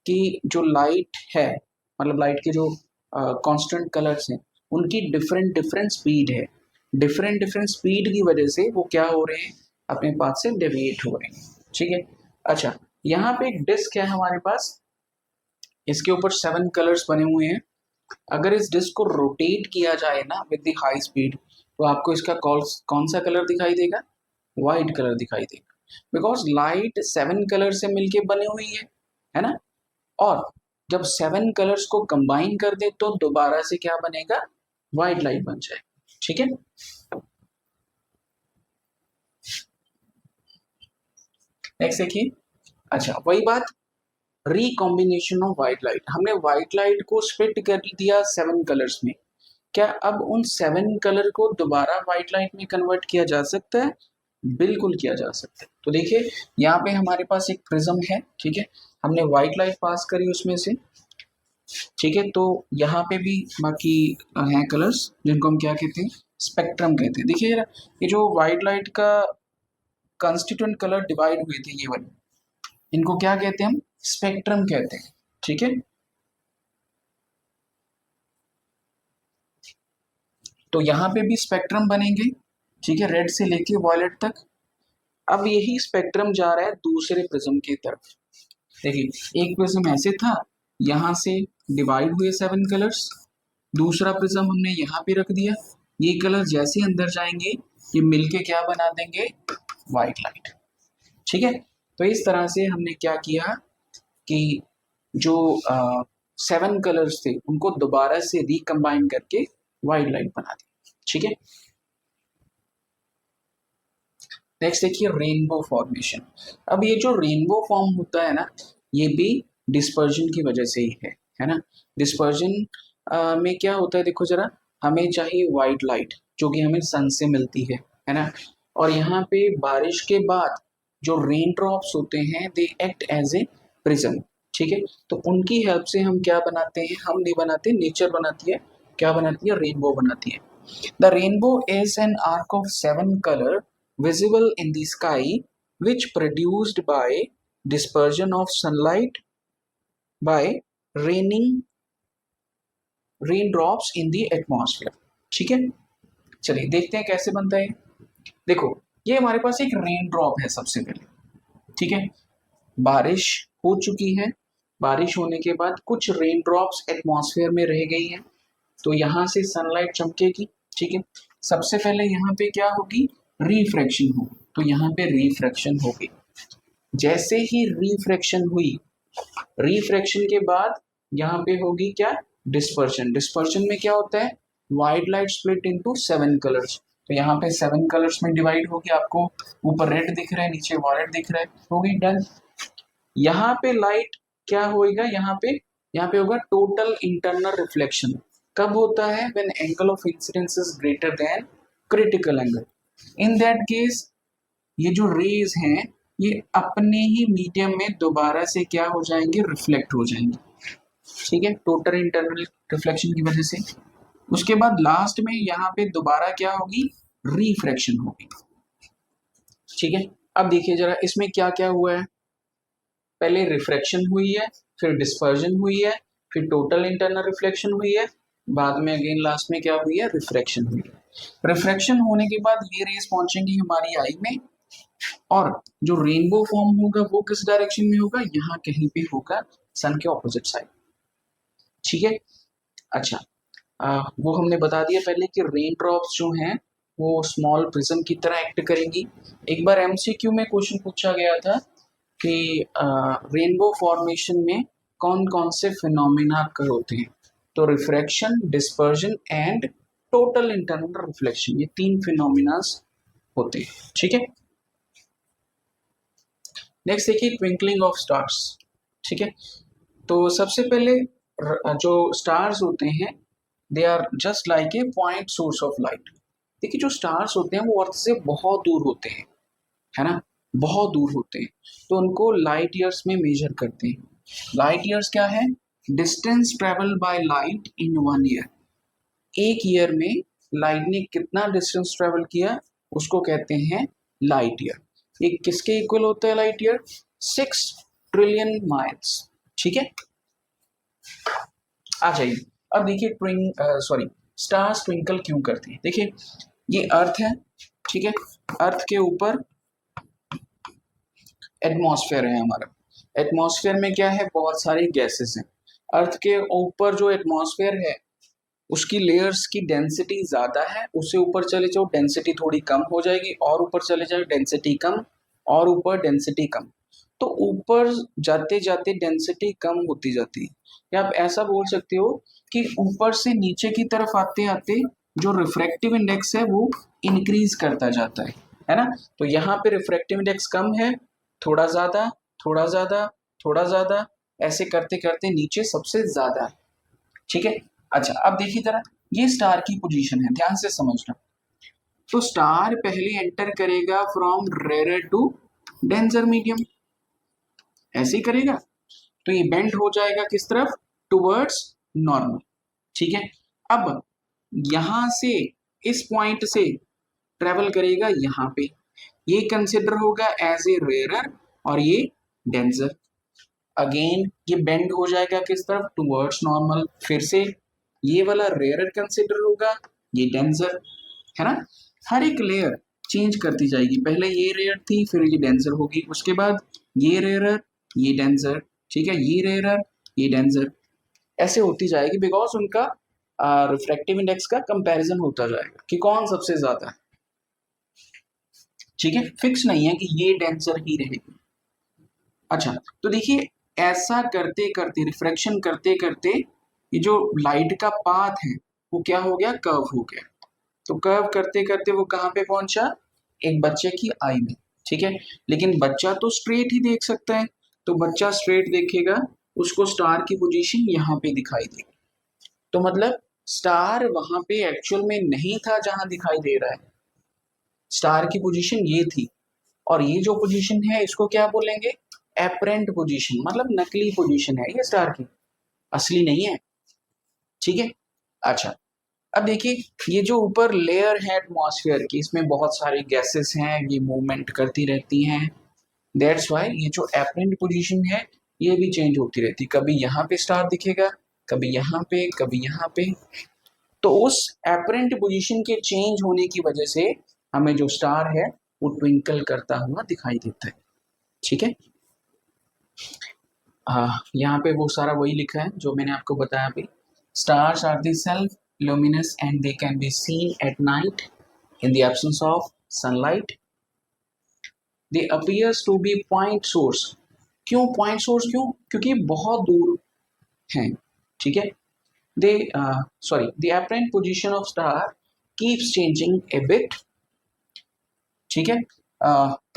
कि जो लाइट है, मतलब लाइट के जो कांस्टेंट कलर्स हैं उनकी डिफरेंट डिफरेंट स्पीड है। डिफरेंट डिफरेंट स्पीड की वजह से वो क्या हो रहे हैं? अपने पाथ से डेविएट हो रहे हैं। ठीक है, अच्छा, यहाँ पे एक डिस्क है हमारे पास, इसके ऊपर 7 कलर्स बने हुए हैं। अगर इस डिस्क को रोटेट किया जाए ना विद द हाई स्पीड, तो आपको इसका कौन सा कलर दिखाई देगा? व्हाइट कलर दिखाई देगा, बिकॉज लाइट 7 कलर से मिलके बनी हुई है ना। और जब 7 कलर्स को कंबाइन कर दे तो दोबारा से क्या बनेगा? व्हाइट लाइट बन जाए। ठीक है, नेक्स्ट देखिए, अच्छा वही बात, रिकॉम्बिनेशन ऑफ व्हाइट लाइट। हमने व्हाइट लाइट को स्प्लिट कर दिया 7 कलर्स में, क्या अब उन 7 कलर को दोबारा व्हाइट लाइट में कन्वर्ट किया जा सकता है? बिल्कुल किया जा सकता है। तो देखिए यहाँ पे हमारे पास एक प्रिज्म है, ठीक है, हमने व्हाइट लाइट पास करी उसमें से। ठीक है, तो यहाँ पे भी बाकी हैं कलर्स जिनको हम क्या कहते हैं? स्पेक्ट्रम कहते हैं। देखिए ये जो व्हाइट लाइट का कंस्टिट्यूएंट कलर डिवाइड हुए थे ये वाले, इनको क्या कहते हैं? हम स्पेक्ट्रम कहते हैं। ठीक है, तो यहाँ पे भी स्पेक्ट्रम बनेंगे। ठीक है, रेड से लेके वॉयलेट तक। अब यही स्पेक्ट्रम जा रहा है दूसरे प्रिज्म की तरफ। देखिए एक प्रिज्म ऐसे था, यहाँ से डिवाइड हुए 7 कलर्स, दूसरा प्रिज्म हमने यहाँ पे रख दिया, ये कलर जैसे अंदर जाएंगे ये मिलके क्या बना देंगे? White light. ठीक है, तो इस तरह से हमने क्या किया कि जो 7 कलर्स थे उनको दोबारा से रिकम्बाइन करके व्हाइट लाइट बना दी। ठीक है, नेक्स्ट देखिए रेनबो फॉर्मेशन। अब ये जो रेनबो फॉर्म होता है ना, ये भी डिस्पर्जन की वजह से ही है ना। डिस्पर्जन में क्या होता है? देखो जरा, हमें चाहिए व्हाइट लाइट जो कि हमें सन से मिलती है ना। और यहाँ पे बारिश के बाद जो रेन ड्रॉप्स होते हैं they act as a prism. ठीक है, तो उनकी हेल्प से हम क्या बनाते हैं? हम नहीं बनाते, नेचर बनाती है। क्या बनाती है? रेनबो बनाती है। The rainbow is an arc of 7 colour visible in the sky which produced by dispersion of sunlight by raining raindrops in the atmosphere। ठीक है, चलिए देखते हैं कैसे बनता है। देखो ये हमारे पास एक रेन ड्रॉप है सबसे पहले। ठीक है, बारिश हो चुकी है, बारिश होने के बाद कुछ रेन ड्रॉप्स एटमॉस्फेयर में रह गई हैं, तो यहाँ से सनलाइट चमकेगी। ठीक है, सबसे पहले यहाँ पे क्या होगी? रिफ्रैक्शन होगी, तो यहाँ पे रिफ्रैक्शन होगी। जैसे ही रिफ्रैक्शन हुई, रिफ्रैक्शन के बाद यहाँ पे होगी क्या? डिस्पर्शन। डिस्पर्शन में क्या होता है? White light split into 7 colours, तो यहाँ पे 7 कलर्स में डिवाइड होगी। आपको ऊपर रेड दिख रहा है, नीचे वॉयलेट दिख रहा है, होगी डन। यहाँ पे लाइट क्या होगा? यहाँ पे होगा टोटल इंटरनल रिफ्लेक्शन। कब होता है? When angle of incidence is greater than critical angle. In that case ये जो रेज हैं ये अपने ही मीडियम में दोबारा से क्या हो जाएंगे? रिफ्लेक्ट हो जाएंगे। ठीक है, टोटल इंटरनल रिफ्लेक्शन की वजह से। उसके बाद लास्ट में यहाँ पे दोबारा क्या होगी? रिफ्रैक्शन होगी। ठीक है, अब देखिए जरा इसमें क्या क्या हुआ है। पहले रिफ्रैक्शन हुई है, फिर डिस्पर्जन हुई है, फिर टोटल इंटरनल रिफ्लेक्शन हुई है, बाद में अगेन लास्ट में क्या हुई है, रिफ्रैक्शन हुई है। रिफ्रैक्शन होने के बाद ये रेस पहुंचेंगी हमारी आई में, और जो रेनबो फॉर्म होगा वो किस डायरेक्शन में होगा, यहाँ कहीं पे होगा, सन के ऑपोजिट साइड। ठीक है, अच्छा, वो हमने बता दिया पहले कि रेन ड्रॉप्स जो हैं वो स्मॉल प्रिज्म की तरह एक्ट करेंगी। एक बार एमसीक्यू में क्वेश्चन पूछा गया था कि रेनबो फॉर्मेशन में कौन कौन से फिनोमेना अकर होते हैं, तो refraction, dispersion and total internal reflection, ये तीन फिनोमिनास होते हैं। ठीक है, नेक्स्ट देखिए ट्विंकलिंग ऑफ स्टार्स। ठीक है, तो सबसे पहले जो स्टार्स होते हैं they are just like a point source of light. देखिए जो स्टार्स होते हैं वो अर्थ से बहुत दूर होते हैं, है ना, बहुत दूर होते हैं, तो उनको लाइट ईयर्स में मेजर करते हैं। लाइट ईयर्स क्या है, distance travel by light in 1 year. एक ईयर में लाइट ने कितना डिस्टेंस ट्रेवल किया उसको कहते हैं लाइट ईयर। ये किसके इक्वल होता है लाइट ईयर, 6 ट्रिलियन माइल्स। ठीक है, आ जाइए अब देखिए सॉरी, स्टार्स ट्विंकल क्यों करते हैं। देखिए ये अर्थ है, ठीक है, अर्थ के ऊपर एटमॉस्फेयर है हमारा। एटमॉस्फेयर में क्या है, बहुत सारी गैसेस हैं। अर्थ के ऊपर जो एटमॉस्फेयर है उसकी लेयर्स की डेंसिटी ज्यादा है, उससे ऊपर चले जाओ डेंसिटी थोड़ी कम हो जाएगी, और ऊपर चले जाओ डेंसिटी कम, और ऊपर डेंसिटी कम, तो ऊपर जाते जाते डेंसिटी कम होती जाती है। या आप ऐसा बोल सकते हो कि ऊपर से नीचे की तरफ आते आते जो रिफ्रैक्टिव इंडेक्स है वो इंक्रीज करता जाता है ना। तो यहाँ पे रिफ्रैक्टिव इंडेक्स कम है, थोड़ा ज्यादा, थोड़ा ज्यादा, थोड़ा ज्यादा, ऐसे करते करते नीचे सबसे ज्यादा है। ठीक है, अच्छा अब देखिए जरा ये स्टार की पोजीशन है, ध्यान से समझना। तो स्टार पहले एंटर करेगा from rarer to denser medium, ऐसे ही करेगा, तो ये बेंड हो जाएगा किस तरफ, टुवर्ड्स नॉर्मल। ठीक है, अब यहां से इस पॉइंट से ट्रेवल करेगा यहाँ पे, ये कंसिडर होगा एज ए रेयरर और ये डेंजर। अगेन ये बेंड हो जाएगा किस तरफ, टुवर्ड्स नॉर्मल, फिर से ये वाला रेयरर कंसिडर होगा, ये डेंजर, है ना। हर एक लेयर चेंज करती जाएगी, पहले ये रेयर थी फिर ये डेंजर होगी, उसके बाद ये रेयरर ये डेंजर, ठीक है, ये रेयरर ये डेंजर, ऐसे होती जाएगी बिकॉज उनका रिफ्रैक्टिव इंडेक्स का कंपैरिजन होता जाएगा कि कौन सबसे ज्यादा है। ठीक है, फिक्स नहीं है कि ये डेंजर ही रहेगी। अच्छा, तो देखिए ऐसा करते करते रिफ्रैक्शन करते करते ये जो लाइट का पाथ है वो क्या हो गया, कर्व हो गया। तो कर्व करते करते वो कहाँ पे पहुंचा, एक बच्चे की आई में। ठीक है, लेकिन बच्चा तो स्ट्रेट ही देख सकता है, तो बच्चा स्ट्रेट देखेगा, उसको स्टार की पोजीशन यहाँ पे दिखाई देगी। तो मतलब स्टार वहां पे एक्चुअल में नहीं था जहां दिखाई दे रहा है, स्टार की पोजीशन ये थी, और ये जो पोजीशन है इसको क्या बोलेंगे, एपरेंट पोजीशन, मतलब नकली पोजीशन है ये स्टार की, असली नहीं है। ठीक है, अच्छा अब देखिए ये जो ऊपर लेयर है एटमॉस्फेयर की, इसमें बहुत सारी गैसेस हैं, ये मूवमेंट करती रहती हैं, दैट्स व्हाई ये जो एपरेंट पोजीशन है ये भी चेंज होती रहती, कभी यहाँ पे स्टार दिखेगा, कभी यहाँ पे, कभी यहाँ पे। तो उस एपरेंट पोजीशन के चेंज होने की वजह से हमें जो स्टार है वो ट्विंकल करता हुआ दिखाई देता है। ठीक है, यहाँ पे वो सारा वही लिखा है जो मैंने आपको बताया अभी। Stars are the self luminous and they can be seen at night in the absence of sunlight. They appears to be point source। क्यों point source, क्यों, क्योंकि बहुत दूर हैं। ठीक है, they sorry, the apparent position of star keeps changing a bit। ठीक है,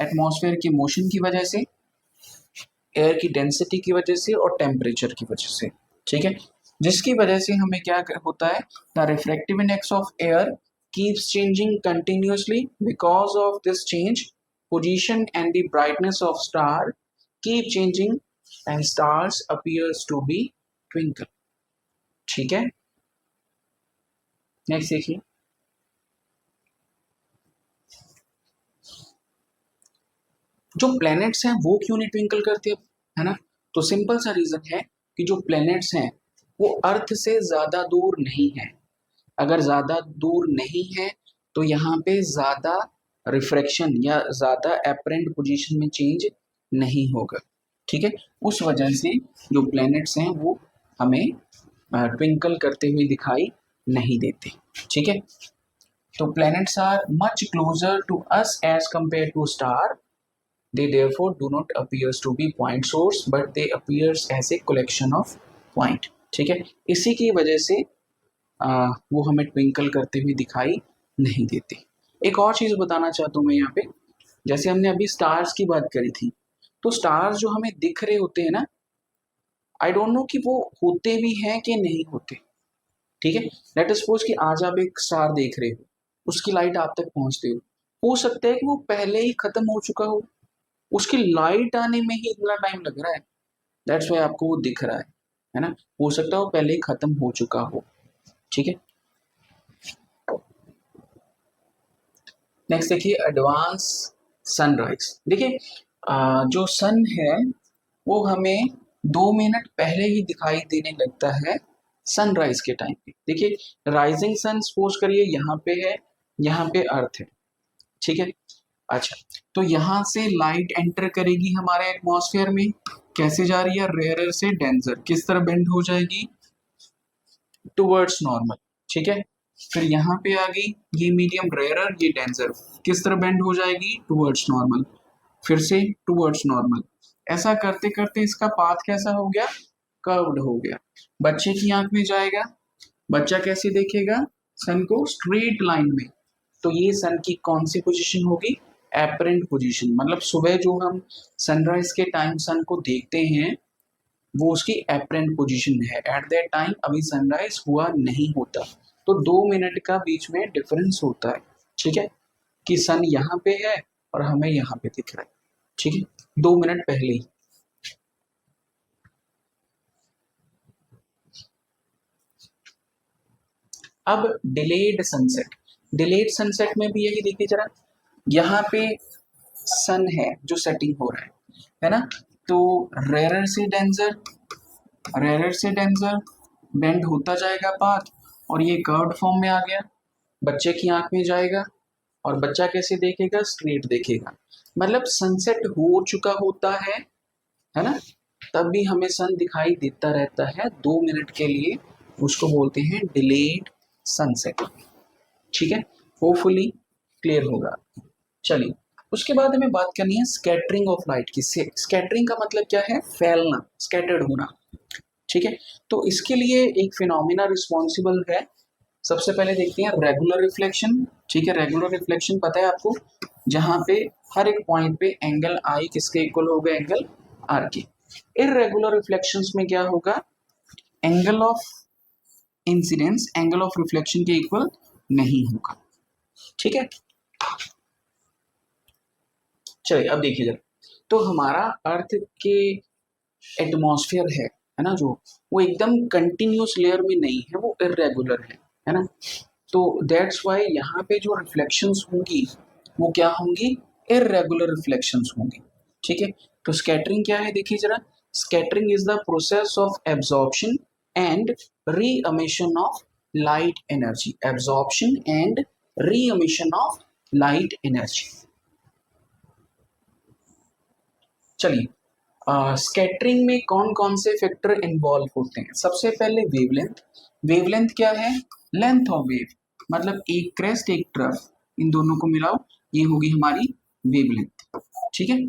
एटमॉस्फेयर की मोशन की वजह से, एयर की डेंसिटी की वजह से और टेम्परेचर की वजह से। ठीक है, जिसकी वजह से हमें क्या होता है, the refractive index of air keeps changing continuously, because of this change position and the brightness of star keep changing and stars appears to be twinkle. ठीक है, नेक्स्ट देखिए, जो प्लैनेट्स हैं वो क्यों नहीं ट्विंकल करते, है ना? तो सिंपल सा रीजन है कि जो प्लैनेट्स हैं वो अर्थ से ज्यादा दूर नहीं है। अगर ज्यादा दूर नहीं है तो यहाँ पे ज्यादा रिफ्रैक्शन या ज्यादा एपरेंट पोजीशन में चेंज नहीं होगा। ठीक है, उस वजह से जो प्लैनेट्स हैं वो हमें ट्विंकल करते हुए दिखाई नहीं देते। ठीक है, तो planets are much closer to us as compare to star. They therefore do not appears to be point source, but they appears as a collection of point। ठीक है, इसी की वजह से वो हमें ट्विंकल करते हुए दिखाई नहीं देते। एक और चीज बताना चाहता हूँ मैं यहाँ पे, जैसे हमने अभी स्टार्स की बात करी थी, तो स्टार्स जो हमें दिख रहे होते हैं ना, आई डोंट नो कि वो होते भी हैं कि नहीं होते। ठीक है, लेट अस सपोज कि आज आप एक स्टार देख रहे हो, उसकी लाइट आप तक पहुंचते हो सकता है कि वो पहले ही खत्म हो चुका हो, उसकी लाइट आने में ही इतना टाइम लग रहा है, दैट्स वाई आपको वो दिख रहा है ना? हो सकता है वो पहले ही खत्म हो चुका हो। ठीक है, नेक्स्ट देखिए एडवांस सनराइज। देखिए जो सन है वो हमें 2 मिनट पहले ही दिखाई देने लगता है सनराइज के टाइम पे। देखिए राइजिंग सन सपोज करिए यहाँ पे है, यहाँ पे अर्थ है। ठीक है, अच्छा, तो यहाँ से लाइट एंटर करेगी हमारे एटमॉस्फेयर में, कैसे जा रही है, रेयरर से डेंजर, किस तरह बेंड हो जाएगी, टुवर्ड्स नॉर्मल। ठीक है, फिर यहाँ पे आ गई ये मीडियम रेयरर, ये डेंजर, किस तरह बेंड हो जाएगी, टुवर्ड्स नॉर्मल, फिर से टुवर्ड्स नॉर्मल। ऐसा करते करते इसका पाथ कैसा हो गया, कर्व्ड हो गया। बच्चे की आंख में जाएगा, बच्चा कैसे देखेगा सन को, स्ट्रेट लाइन में। तो ये सन की कौन सी पोजीशन होगी, एपरेंट पोजीशन, मतलब सुबह जो हम सनराइज के टाइम सन को देखते हैं वो उसकी एपरेंट पोजीशन है। एट दैट टाइम अभी सनराइज हुआ नहीं होता, तो 2 मिनट का बीच में डिफरेंस होता है। ठीक है, कि सन यहाँ पे है और हमें यहाँ पे दिख रहा है। ठीक है, 2 मिनट पहले ही। अब डिलेड सनसेट, डिलेड सनसेट में भी यही देखिए जरा, यहाँ पे सन है जो सेटिंग हो रहा है ना? तो रेरर से डेंजर, रेरर से डेंजर बेंड होता जाएगा पाथ, और ये कर्व्ड फॉर्म में आ गया, बच्चे की आंख में जाएगा और बच्चा कैसे देखेगा, स्ट्रेट देखेगा। मतलब सनसेट हो चुका होता है ना? तब भी हमें सन दिखाई देता रहता है 2 मिनट के लिए, उसको बोलते हैं डिलेड सनसेट। ठीक है, होपफुली क्लियर होगा। चलिए, उसके बाद हमें बात करनी है स्कैटरिंग ऑफ लाइट की। स्कैटरिंग का मतलब क्या है, फैलना, स्कैटर्ड होना। ठीक है, तो इसके लिए एक फिनोमिना रिस्पॉन्सिबल है। सबसे पहले देखते हैं रेगुलर रिफ्लेक्शन। ठीक है, रेगुलर रिफ्लेक्शन पता है आपको, जहां पे हर एक पॉइंट पे एंगल आई किसके इक्वल होगा, एंगल आर के। इररेगुलर रिफ्लेक्शंस में क्या होगा, angle of incidence angle of reflection के इक्वल नहीं होगा। ठीक है, चलिए अब देखिए जरा, तो हमारा अर्थ के एटमॉस्फेयर है ना, जो वो एकदम कंटिन्यूस लेयर में नहीं है, वो इरेगुलर है ना? तो दैट्स वाई यहाँ पे जो रिफ्लेक्शंस होंगी वो क्या होंगी, इरेगुलर रिफ्लेक्शंस होंगी। ठीक है, तो स्कैटरिंग क्या है देखिए जरा, scattering is the process of absorption and reemission of light energy, absorption and reemission of light energy. चलिए, स्कैटरिंग में कौन कौन से फैक्टर इन्वॉल्व होते हैं। सबसे पहले वेवलेंथ, वेवलेंथ क्या है, लेंथ ऑफ वेव, मतलब एक क्रेस्ट एक ट्रफ, इन दोनों को मिलाओ, ये होगी हमारी वेवलेंथ। ठीक है,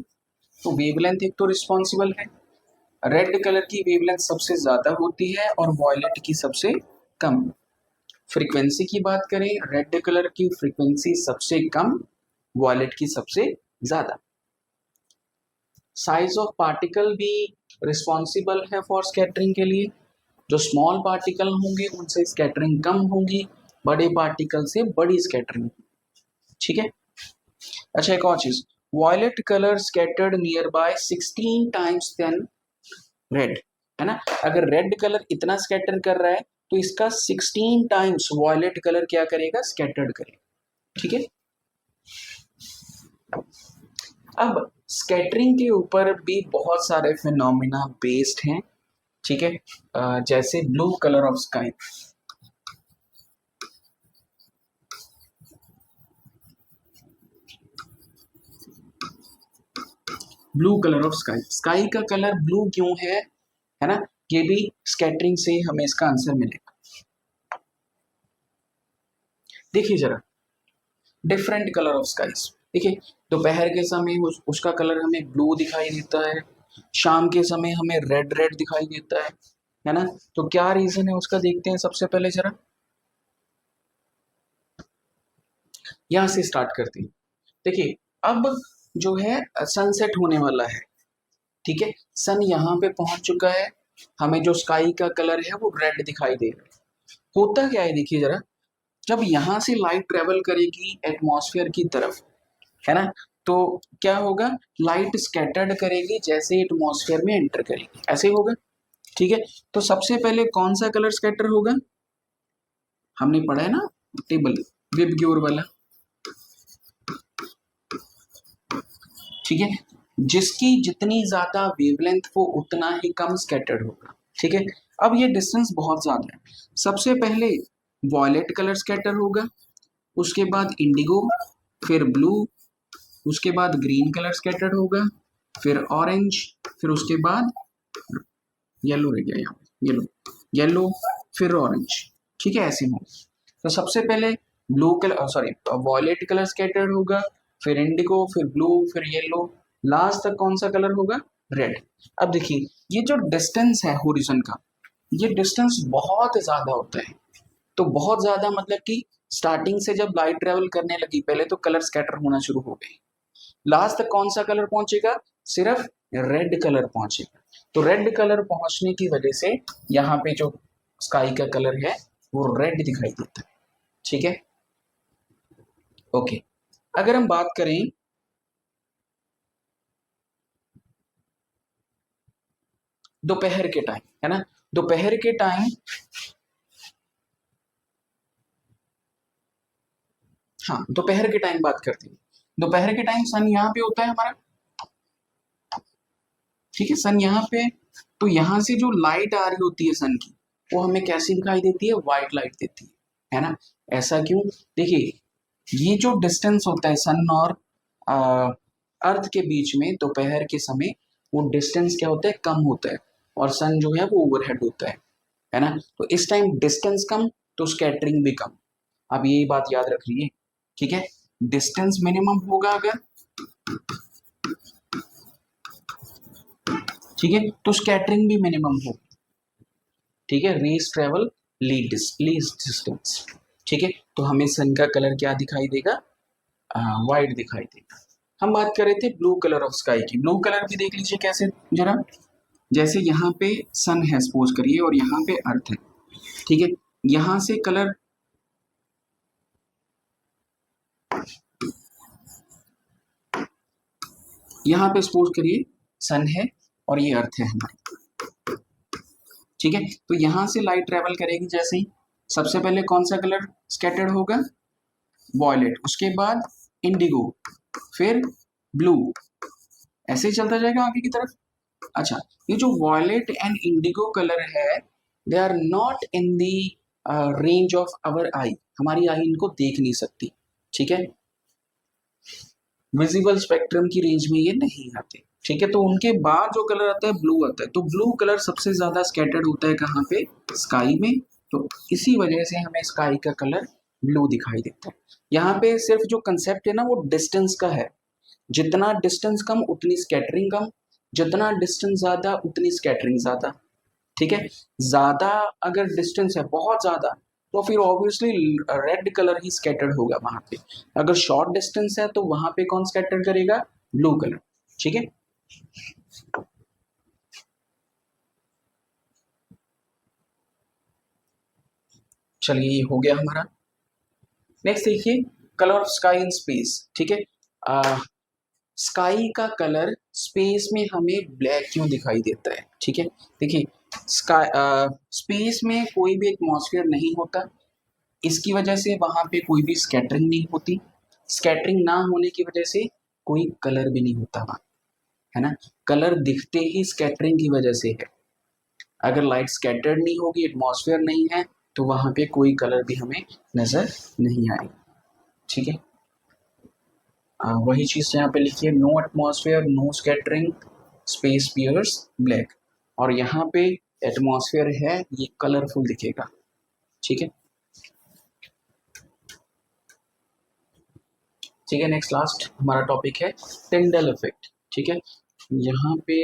तो वेवलेंथ एक तो रिस्पॉन्सिबल है, रेड कलर की वेवलेंथ सबसे ज्यादा होती है और वॉयलेट की सबसे कम। फ्रीक्वेंसी की बात करें, रेड कलर की फ्रीक्वेंसी सबसे कम, वॉयलेट की सबसे ज्यादा। साइज ऑफ पार्टिकल भी रिस्पॉन्सिबल है फॉर स्कैटरिंग के लिए, जो स्मॉल पार्टिकल होंगे उनसे स्कैटरिंग कम होगी, बड़े पार्टिकल से बड़ी स्कैटरिंग। ठीक है, अच्छा एक और चीज, violet colour scattered near by 16 times than red, है ना? अगर रेड कलर इतना स्कैटर कर रहा है तो इसका 16 टाइम्स वॉयलेट कलर क्या करेगा, स्कैटर्ड करेगा। ठीक है, अब स्कैटरिंग के ऊपर भी बहुत सारे फिनोमिना बेस्ड हैं, ठीक है। जैसे blue colour of sky, blue colour of sky, sky का कलर ब्लू क्यों है ना, ये भी स्कैटरिंग से हमें इसका आंसर मिलेगा। देखिए जरा डिफरेंट कलर ऑफ स्काईज, देखिए दोपहर के समय उसका कलर हमें ब्लू दिखाई देता है, शाम के समय हमें रेड रेड दिखाई देता है ना। तो क्या रीजन है उसका, देखते हैं सबसे पहले जरा, यहां से स्टार्ट करते हैं। देखिए अब जो है सनसेट होने वाला है, ठीक है, सन यहाँ पे पहुंच चुका है, हमें जो स्काई का कलर है वो रेड दिखाई दे रहा है। होता क्या है देखिए जरा, जब यहाँ से लाइट ट्रेवल करेगी एटमॉस्फेयर की तरफ, है ना, तो क्या होगा, लाइट स्कैटर्ड करेगी जैसे एटमॉस्फेयर में एंटर करेगी, ऐसे होगा, ठीक है। तो सबसे पहले कौन सा कलर स्कैटर होगा, हमने पढ़ा है ना टेबल, विबग्योर वाला, ठीक है, जिसकी जितनी ज्यादा वेवलेंथ वो उतना ही कम स्कैटर्ड होगा, ठीक है। अब ये डिस्टेंस बहुत ज्यादा है, सबसे पहले वॉयलेट कलर स्कैटर होगा, उसके बाद इंडिगो, फिर ब्लू, उसके बाद ग्रीन कलर स्कैटर्ड होगा, फिर ऑरेंज, फिर उसके बाद येलो रह गया यहाँ पे, येलो, येलो, फिर ऑरेंज, ठीक है, ऐसे हो। तो सबसे पहले blue colour, sorry violet colour scattered होगा, फिर इंडिगो, फिर ब्लू, फिर येलो, लास्ट तक कौन सा कलर होगा, रेड। अब देखिए ये जो डिस्टेंस है होरिजन का, ये डिस्टेंस बहुत ज्यादा होता है, तो बहुत ज्यादा मतलब कि स्टार्टिंग से जब लाइट ट्रेवल करने लगी पहले तो कलर स्कैटर होना शुरू हो गए, लास्ट तक कौन सा कलर पहुंचेगा, सिर्फ रेड कलर पहुंचेगा। तो रेड कलर पहुंचने की वजह से यहाँ पे जो स्काई का कलर है वो रेड दिखाई देता है, ठीक है, ओके। अगर हम बात करें दोपहर के टाइम, है ना, दोपहर के टाइम, हाँ दोपहर के टाइम बात करते हैं, दोपहर के टाइम सन यहाँ पे होता है हमारा, ठीक है, सन यहाँ पे, तो यहाँ से जो लाइट आ रही होती है सन की, वो हमें कैसी दिखाई देती है, व्हाइट लाइट देती है ना। ऐसा क्यों, देखिए ये जो डिस्टेंस होता है सन और अर्थ के बीच में दोपहर के समय, वो डिस्टेंस क्या होता है, कम होता है, और सन जो है वो ओवरहेड होता है ना। तो इस टाइम डिस्टेंस कम तो स्कैटरिंग भी कम, अब ये बात याद रखिए, ठीक है, डिस्टेंस मिनिमम होगा अगर, ठीक है, तो स्कैटरिंग भी मिनिमम होगी, ठीक है, रेस ट्रेवल लीस्ट डिस्टेंस, ठीक है। तो हमें सन का कलर क्या दिखाई देगा, वाइट दिखाई देगा। हम बात कर रहे थे ब्लू कलर ऑफ स्काई की, ब्लू कलर भी देख लीजिए कैसे जरा, जैसे यहाँ पे सन है सपोज करिए और यहाँ पे अर्थ है, ठीक है, यहाँ से कलर, यहाँ पे सपोज करिए सन है और ये अर्थ है हमारी, ठीक है, तो यहाँ से लाइट ट्रेवल करेगी जैसे ही, सबसे पहले कौन सा कलर स्कैटर्ड होगा, वॉयलेट, उसके बाद इंडिगो, फिर ब्लू, ऐसे ही चलता जाएगा आगे की तरफ। अच्छा, ये जो वॉयलेट एंड इंडिगो कलर है, they are not in the range of our eye, हमारी आई इनको देख नहीं सकती, ठीक है, विजिबल स्पेक्ट्रम की रेंज में ये नहीं आते, ठीक है। तो उनके बाद जो कलर आता है ब्लू आता है, तो ब्लू कलर सबसे ज्यादा स्कैटर्ड होता है कहाँ पे, स्काई में, तो इसी वजह से हमें स्काई का कलर ब्लू दिखाई देता है। यहाँ पे सिर्फ जो कंसेप्ट है ना वो डिस्टेंस का है, जितना डिस्टेंस कम उतनी स्कैटरिंग कम, जितना डिस्टेंस ज्यादा उतनी स्कैटरिंग ज्यादा, ठीक है। ज्यादा अगर डिस्टेंस है बहुत ज्यादा तो फिर ऑब्वियसली रेड कलर ही स्कैटर्ड होगा वहां पे, अगर शॉर्ट डिस्टेंस है तो वहां पे कौन स्कैटर करेगा, ब्लू कलर, ठीक है। चलिए ये हो गया हमारा। नेक्स्ट देखिए colour of sky in space, ठीक है, स्काई का कलर स्पेस में हमें ब्लैक क्यों दिखाई देता है, ठीक है, देखिए स्काई स्पेस में कोई भी एटमॉस्फेयर नहीं होता, इसकी वजह से वहां पे कोई भी स्कैटरिंग नहीं होती, स्कैटरिंग ना होने की वजह से कोई कलर भी नहीं होता वहां, है ना। कलर दिखते ही स्कैटरिंग की वजह से है। अगर लाइट स्कैटर्ड नहीं होगी, एटमॉस्फेयर नहीं है, तो वहां पे कोई कलर भी हमें नजर नहीं आएगा। ठीक है, वही चीज यहाँ पे लिखिए, no atmosphere no scattering space appears black, और यहाँ पे एटमॉस्फेयर है, ये कलरफुल दिखेगा। ठीक है, ठीक है, नेक्स्ट लास्ट हमारा टॉपिक है टिंडल इफेक्ट। ठीक है, यहाँ पे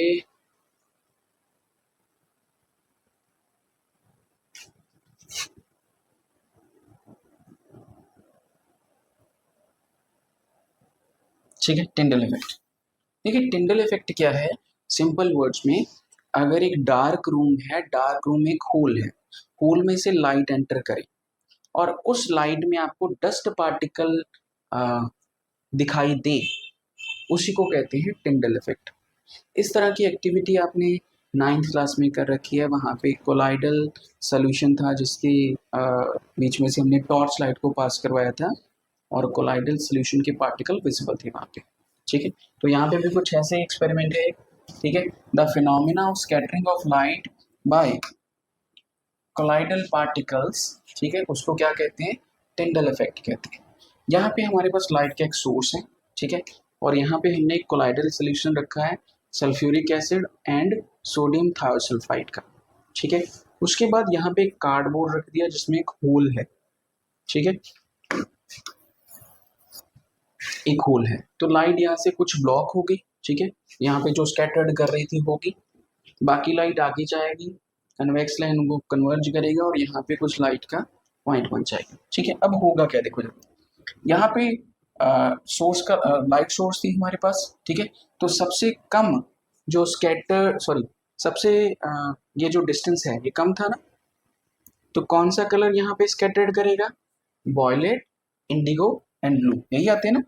ठीक है, टिंडल इफेक्ट। देखिए टिंडल इफेक्ट क्या है, सिंपल वर्ड्स में, अगर एक डार्क रूम है, डार्क रूम में एक होल है, होल में से लाइट एंटर करे और उस लाइट में आपको डस्ट पार्टिकल दिखाई दे, उसी को कहते हैं टिंडल इफेक्ट। इस तरह की एक्टिविटी आपने 9th क्लास में कर रखी है। वहाँ पे कोलाइडल सोल्यूशन था जिसके बीच में से हमने टॉर्च लाइट को पास करवाया था और कोलाइडल सोल्यूशन के पार्टिकल विजिबल थे वहाँ पे। ठीक है, तो यहाँ पे भी कुछ ऐसे एक्सपेरिमेंट है। ठीक है, the phenomena of scattering of light by colloidal particles, ठीक है, उसको क्या कहते हैं, टिंडल इफेक्ट कहते हैं। यहाँ पे हमारे पास लाइट का एक सोर्स है, ठीक है, और यहाँ पे हमने एक कोलाइडल सोल्यूशन रखा है सल्फ्यूरिक एसिड एंड सोडियम थायोसल्फाइड का। ठीक है, उसके बाद यहाँ पे एक कार्डबोर्ड रख दिया जिसमें एक होल है। ठीक है, एक होल है, तो लाइट यहाँ से कुछ ब्लॉक हो गई। ठीक है, यहाँ पे जो स्कैटर्ड कर रही थी होगी, बाकी लाइट आगे जाएगी, कन्वेक्स लाइन उनको कन्वर्ज करेगा और यहाँ पे कुछ लाइट का पॉइंट बन जाएगा। ठीक है, अब होगा क्या, देखो यहाँ पे सोर्स का लाइट सोर्स थी हमारे पास। ठीक है, तो सबसे कम जो स्कैटर सॉरी सबसे ये जो डिस्टेंस है ये कम था ना, तो कौन सा कलर यहाँ पे स्कैटर्ड करेगा, वॉयलेट, इंडिगो एंड ब्लू, यही आते हैं ना,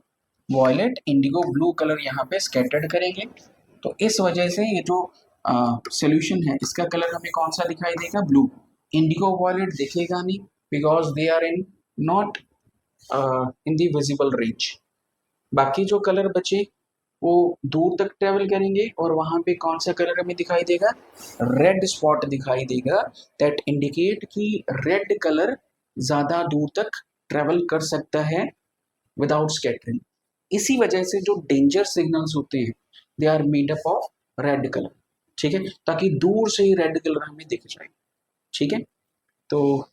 वॉयलेट, इंडिगो, ब्लू कलर यहाँ पे स्कैटर्ड करेंगे। तो इस वजह से ये जो सोल्यूशन है इसका कलर हमें कौन सा दिखाई देगा, ब्लू। इंडिगो वॉयलेट दिखेगा नहीं because they are in not in the visible range. बाकी जो कलर बचे वो दूर तक ट्रेवल करेंगे और वहां पे कौन सा कलर हमें दिखाई देगा, रेड स्पॉट दिखाई देगा, दैट इंडिकेट कि रेड कलर ज्यादा दूर तक ट्रेवल कर सकता है विदाउट स्कैटरिंग। इसी वजह से जो डेंजर सिग्नल्स होते हैं they are made up of red colour. ठीक है, ताकि दूर से ही रेड कलर हमें दिख जाए। ठीक है, तो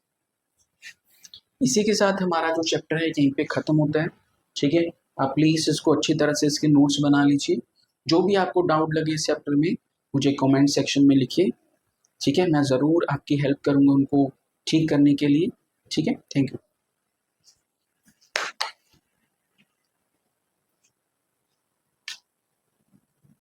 इसी के साथ हमारा जो चैप्टर है यहीं पे खत्म होता है। ठीक है, आप प्लीज इसको अच्छी तरह से इसके नोट्स बना लीजिए। जो भी आपको डाउट लगे इस चैप्टर में मुझे कमेंट सेक्शन में लिखिए। ठीक है, मैं ज़रूर आपकी हेल्प करूँगा उनको ठीक करने के लिए। ठीक है, थैंक यू।